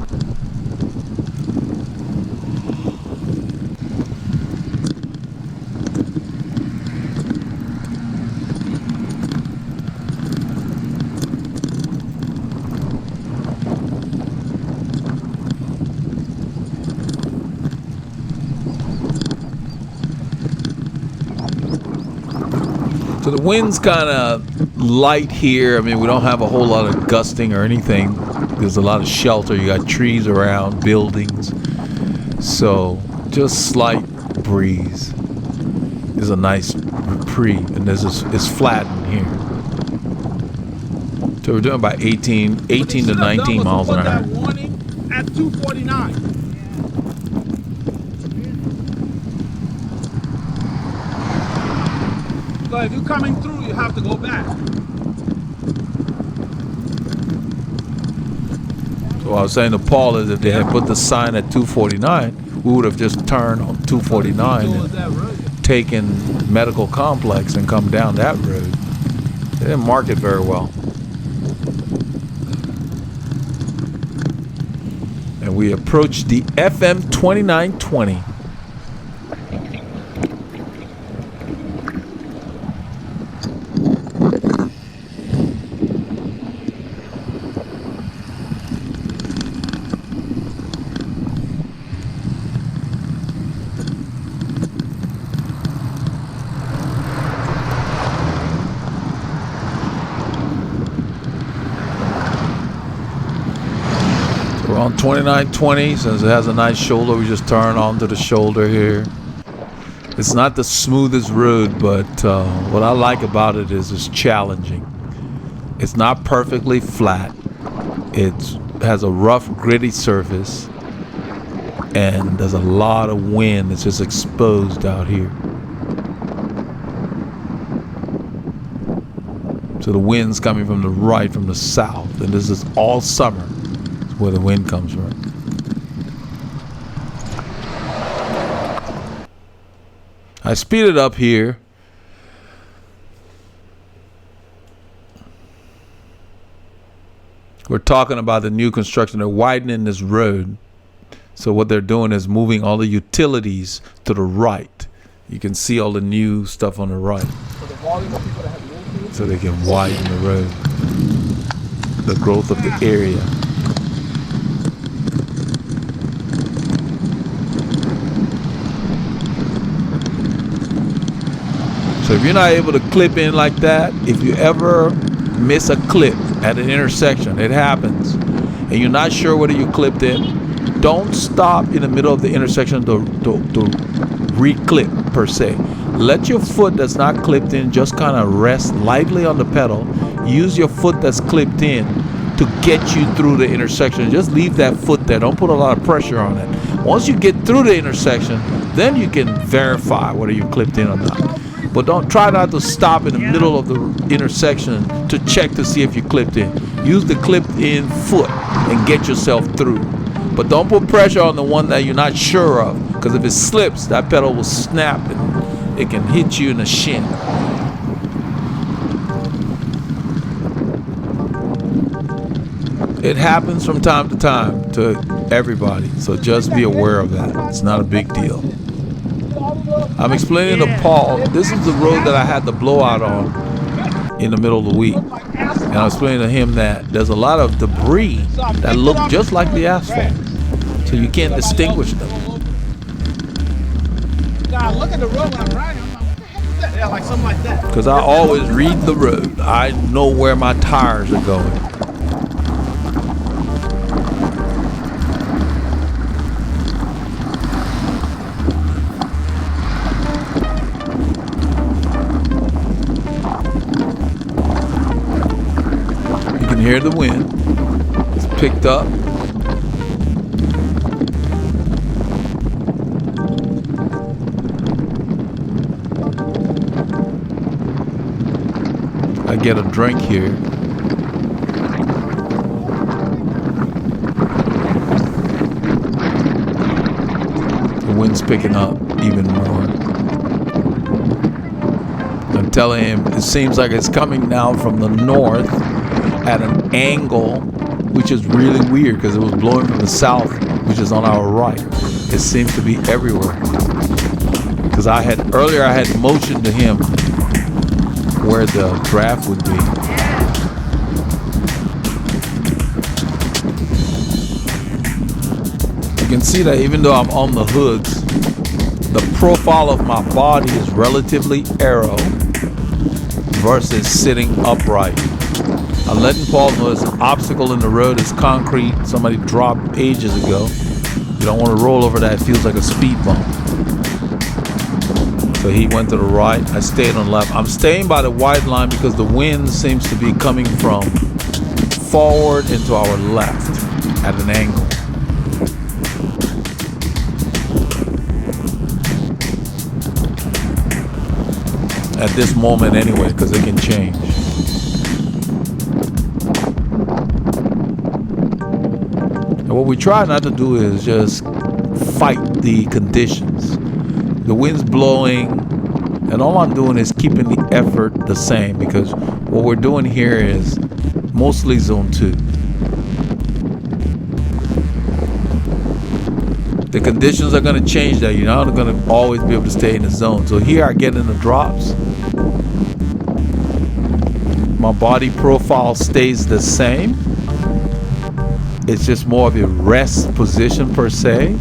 S3: So the wind's kind of light here. I mean, we don't have a whole lot of gusting or anything. There's a lot of shelter. You got trees around, buildings. So just slight breeze. There's a nice reprieve, and it's flat in here. So we're doing about 18 to 19 miles an hour.
S1: Warning at 249. So if you're coming through, you have to go back.
S3: So what I was saying to Paul is if they had put the sign at 249, we would have just turned on 249 and taken Medical Complex and come down that road. They didn't mark it very well. And we approached the FM 2920. On 2920, since it has a nice shoulder, we just turn onto the shoulder here. It's not the smoothest road, but what I like about it is it's challenging. It's not perfectly flat. It has a rough, gritty surface, and there's a lot of wind that's just exposed out here. So the wind's coming from the right, from the south, and this is all summer. Where the wind comes from. I speed it up here. We're talking about the new construction. They're widening this road. So what they're doing is moving all the utilities to the right. You can see all the new stuff on the right. So they can widen the road. The growth of the area. So if you're not able to clip in like that, if you ever miss a clip at an intersection, it happens, and you're not sure whether you clipped it, don't stop in the middle of the intersection to re-clip per se. Let your foot that's not clipped in just kind of rest lightly on the pedal. Use your foot that's clipped in to get you through the intersection. Just leave that foot there. Don't put a lot of pressure on it. Once you get through the intersection, then you can verify whether you clipped in or not. But don't try not to stop in the middle of the intersection to check to see if you clipped in. Use the clipped in foot and get yourself through. But don't put pressure on the one that you're not sure of, because if it slips, that pedal will snap and it can hit you in the shin. It happens from time to time to everybody, so just be aware of that. It's not a big deal. I'm explaining to Paul, this is the road that I had the blowout on in the middle of the week. And I'm explaining to him that there's a lot of debris that look just like the asphalt. So you can't distinguish them.
S1: God, look at the road I'm riding. I'm like, what the heck is that? Yeah, like something like that.
S3: Because I always read the road. I know where my tires are going. You can hear the wind. It's picked up. I get a drink here. The wind's picking up even more. I'm telling him, it seems like it's coming now from the north at an angle, which is really weird because it was blowing from the south, which is on our right. It seems to be everywhere. Because earlier I had motioned to him where the draft would be. You can see that even though I'm on the hoods, the profile of my body is relatively arrow versus sitting upright. I'm letting Paul know there's an obstacle in the road. It's concrete. Somebody dropped ages ago. You don't want to roll over that. It feels like a speed bump. So he went to the right. I stayed on the left. I'm staying by the white line because the wind seems to be coming from forward into our left at an angle. At this moment anyway, because it can change. And what we try not to do is just fight the conditions. The wind's blowing, and all I'm doing is keeping the effort the same, because what we're doing here is mostly zone 2. The conditions are going to change that. You're not going to always be able to stay in the zone. So here I get in the drops. My body profile stays the same. It's just more of a rest position per se.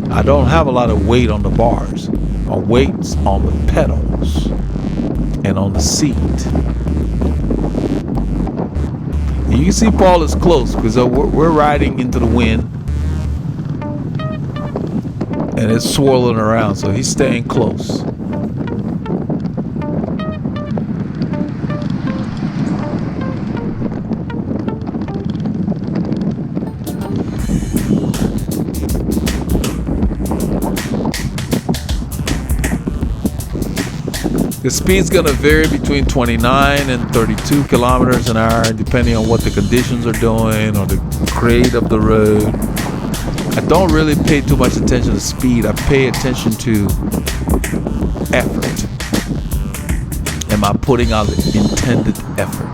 S3: I don't have a lot of weight on the bars. My weight's on the pedals and on the seat. And you can see Paul is close because we're riding into the wind and it's swirling around, so he's staying close. The speed's gonna vary between 29 and 32 kilometers an hour, depending on what the conditions are doing or the grade of the road. I don't really pay too much attention to speed. I pay attention to effort. Am I putting out the intended effort?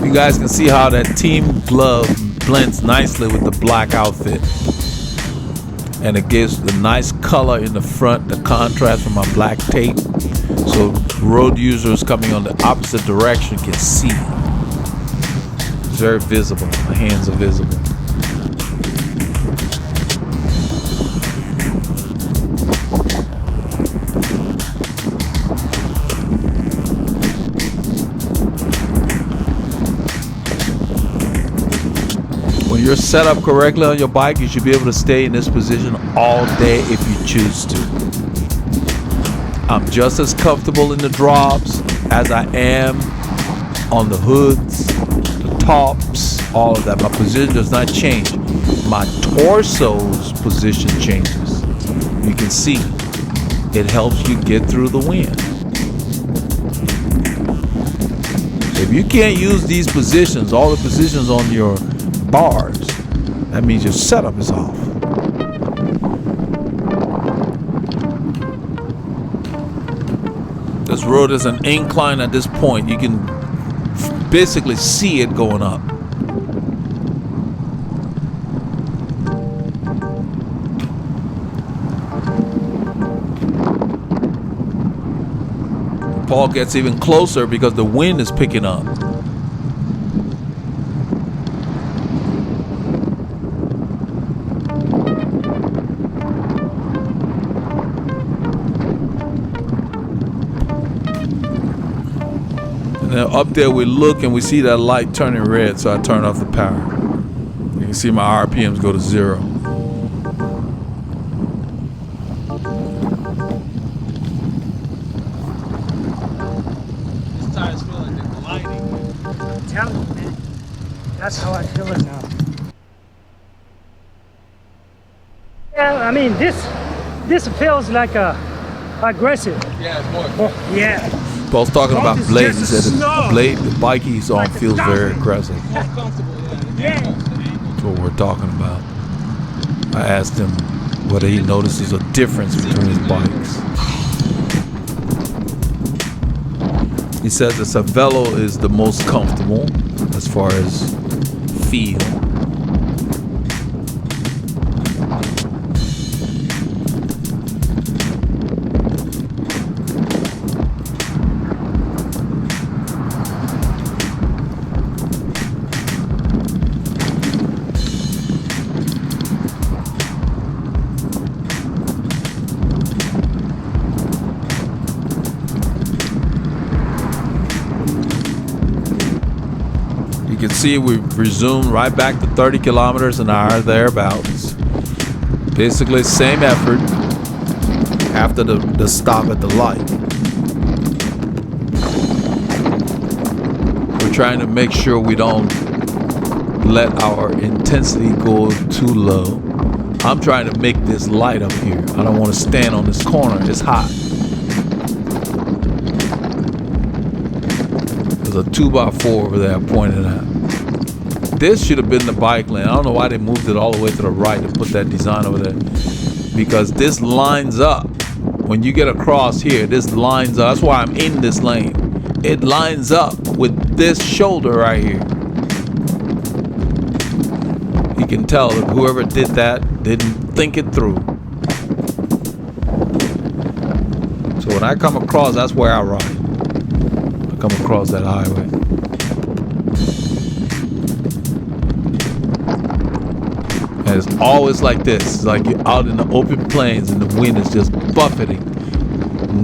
S3: You guys can see how that team glove blends nicely with the black outfit. and it gives the nice color in the front, the contrast from my black tape, so road users coming on the opposite direction can see. It's very visible. My hands are visible. When you're set up correctly on your bike, you should be able to stay in this position all day if you choose to. I'm just as comfortable in the drops as I am on the hoods, the tops, all of that. My position does not change. My torso's position changes. You can see it helps you get through the wind. If you can't use these positions, all the positions on your bars, that means your setup is off. This road is an incline at this point. You can basically see it going up. Paul gets even closer because the wind is picking up. Now up there we look and we see that light turning red, so I turn off the power. You can see my RPMs go to 0.
S1: These tires feel like they're gliding.
S2: I'm telling you, man. That's how I feel it now. Yeah, I mean this feels like aggressive.
S1: Yeah, it's more.
S2: Oh, yeah.
S3: Paul's talking about
S2: It's
S3: blade. He
S2: just
S3: said the
S2: snow.
S3: blade, the bike he's on feels very aggressive.
S1: More comfortable,
S2: Yeah.
S3: That's what we're talking about. I asked him whether he notices a difference between his bikes. He says the Velo is the most comfortable as far as feel. You can see we resumed right back to 30 kilometers an hour, thereabouts. Basically same effort after the stop at the light. We're trying to make sure we don't let our intensity go too low. I'm trying to make this light up here. I don't want to stand on this corner. It's hot. There's a 2x4 over there pointed at. This should have been the bike lane. I don't know why they moved it all the way to the right to put that design over there. Because this lines up. When you get across here, this lines up. That's why I'm in this lane. It lines up with this shoulder right here. You can tell that whoever did that didn't think it through. So when I come across, that's where I ride. I come across that highway. And it's always like this. It's like you're out in the open plains and the wind is just buffeting.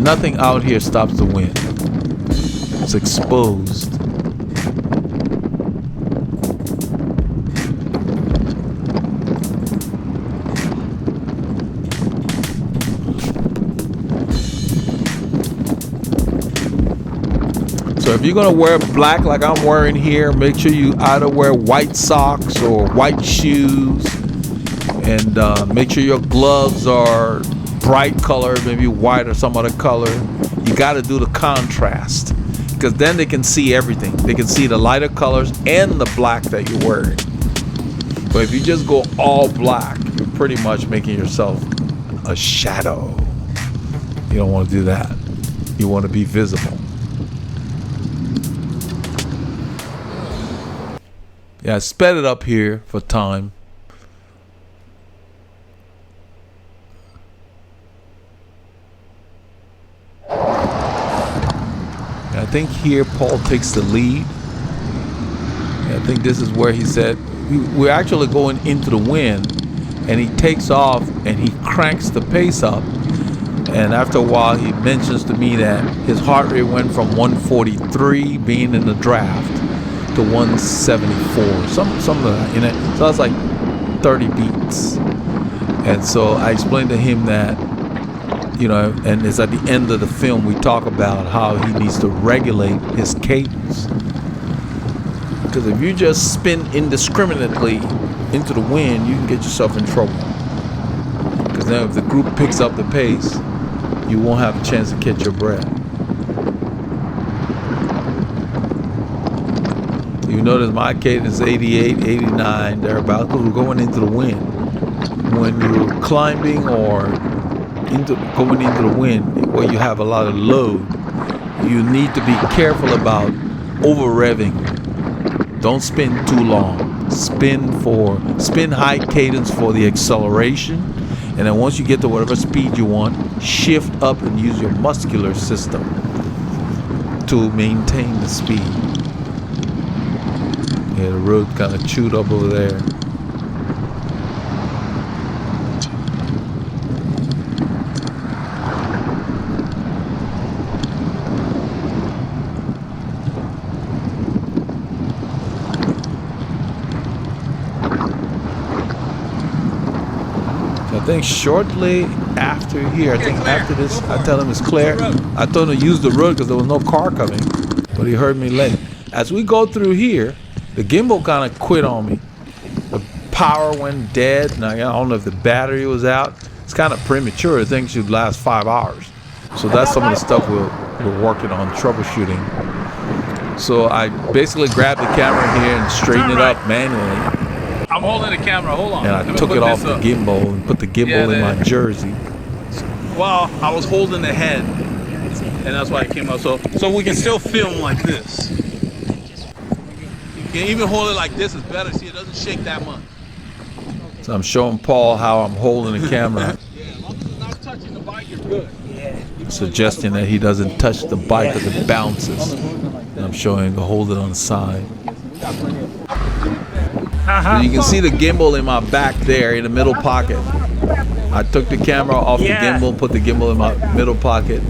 S3: Nothing out here stops the wind. It's exposed. So if you're gonna wear black like I'm wearing here, make sure you either wear white socks or white shoes, and make sure your gloves are bright color, maybe white or some other color. You got to do the contrast, because then they can see everything. They can see the lighter colors and the black that you're wearing. But if you just go all black, you're pretty much making yourself a shadow. You don't want to do that. You want to be visible. Yeah, I sped it up here for time. think here Paul takes the lead. I think this is where he said we're actually going into the wind, and he takes off and he cranks the pace up. And after a while, he mentions to me that his heart rate went from 143 being in the draft to 174, something like that. You know, so that's like 30 beats. And so I explained to him that, you know, and it's at the end of the film we talk about how he needs to regulate his cadence. Because if you just spin indiscriminately into the wind, you can get yourself in trouble. Because then if the group picks up the pace, you won't have a chance to catch your breath. You notice my cadence 88, 89, thereabouts, because we're going into the wind. When you're climbing or going into the wind, where you have a lot of load, you need to be careful about over-revving. Don't spin too long. Spin high cadence for the acceleration. And then once you get to whatever speed you want, shift up and use your muscular system to maintain the speed. Yeah, the road kind of chewed up over there. I think shortly after here, I think after this, I tell him it's clear. I told him to use the road because there was no car coming, but he heard me late. As we go through here, the gimbal kind of quit on me. The power went dead. Now, I don't know if the battery was out. It's kind of premature. The thing should last 5 hours. So that's some of the stuff we're working on troubleshooting. So I basically grabbed the camera here and straightened it up manually.
S1: I'm holding the camera. Hold on.
S3: And I took it off the gimbal and put the gimbal in my jersey.
S1: Well, I was holding the head, and that's why it came out. So we can still film like this. You can even hold it like this. It's better. See, it doesn't shake that much.
S3: So I'm showing Paul how I'm holding the camera.
S1: Yeah, as long as it's not touching the bike, you're good.
S3: Suggesting that he doesn't touch the bike because it bounces. And I'm showing him to hold it on the side. So you can see the gimbal in my back there in the middle pocket. I took the camera off the gimbal, put the gimbal in my middle pocket.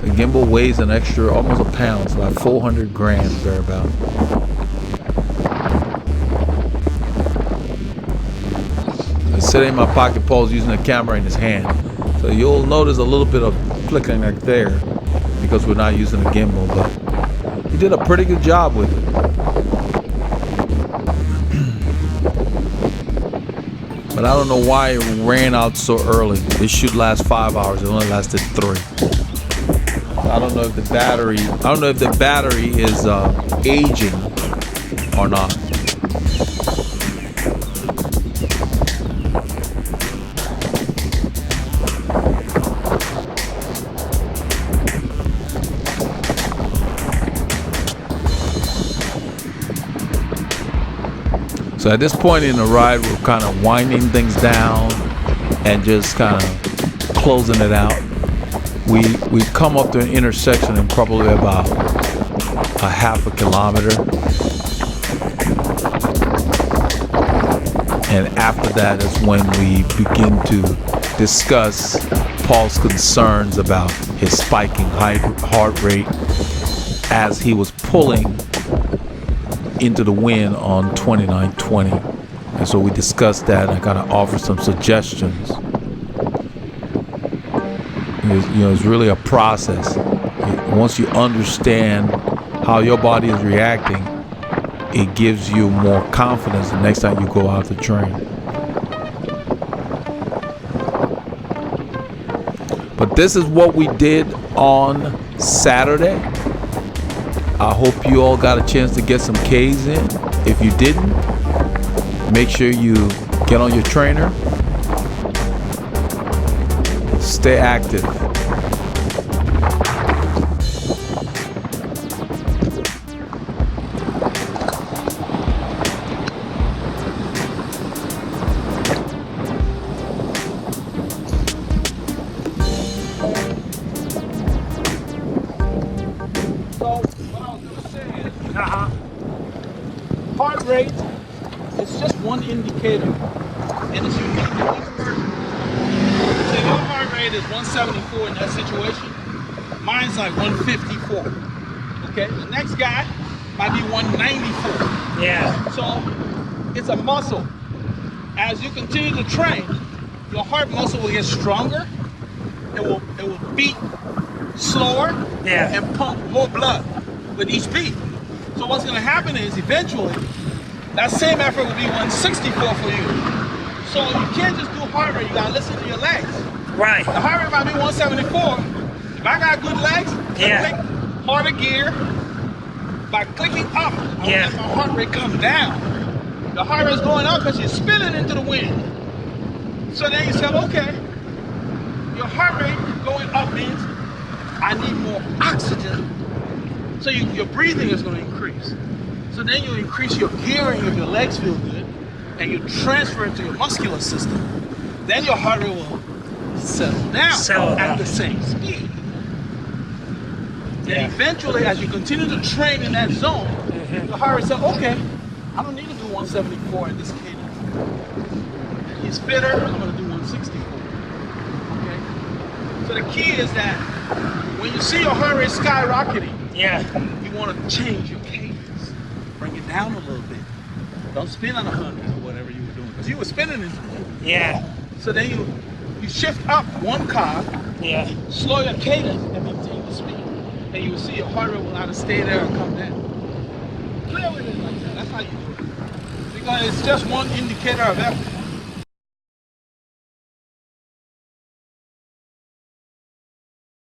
S3: The gimbal weighs an extra, almost a pound, so like 400 grams thereabout. It's sitting in my pocket. Paul's using the camera in his hand. So you'll notice a little bit of flickering like there because we're not using the gimbal, but he did a pretty good job with it. But I don't know why it ran out so early. It should last 5 hours. It only lasted 3. I don't know if the battery is aging or not. So at this point in the ride, we're kind of winding things down and just kind of closing it out. We come up to an intersection in probably about a half a kilometer. And after that is when we begin to discuss Paul's concerns about his spiking heart rate as he was pulling into the wind on 2920. And so we discussed that, and I kind of offered some suggestions. It's really a process. Once you understand how your body is reacting, it gives you more confidence the next time you go out to train. But this is what we did on Saturday. I hope you all got a chance to get some Ks in. If you didn't, make sure you get on your trainer. Stay active.
S1: rate is just one indicator, and it's unique to each person. So your heart rate is 174 in that situation. Mine's like 154. Okay, the next guy might be 194.
S2: Yeah.
S1: So it's a muscle. As you continue to train, your heart muscle will get stronger. It will beat slower and pump more blood with each beat. So what's going to happen is eventually that same effort will be 164 for you. So you can't just do heart rate. You got to listen to your legs.
S2: Right.
S1: The heart rate might be 174. If I got good legs, I click harder gear. By clicking up, I let my heart rate come down. The heart rate's going up because you're spinning into the wind. So then you say, okay, your heart rate going up means I need more oxygen. So your breathing is going to increase. So then you increase your gearing if your legs feel good, and you transfer it to your muscular system. Then your heart rate will settle down at the same speed. And eventually, as you continue to train in that zone, your heart rate says, okay, I don't need to do 174 in this cadence. And he's fitter, I'm going to do 164. Okay? So the key is that when you see your heart rate skyrocketing, you want to change your cadence. Bring it down a little bit. Don't spin on 100 or whatever you were doing, because you were spinning into it. So then you shift up one cog, slow your cadence, and maintain the speed. And you will see your heart rate will either stay there or come down. Play with it like that. That's how you do it. Because it's just one indicator of effort.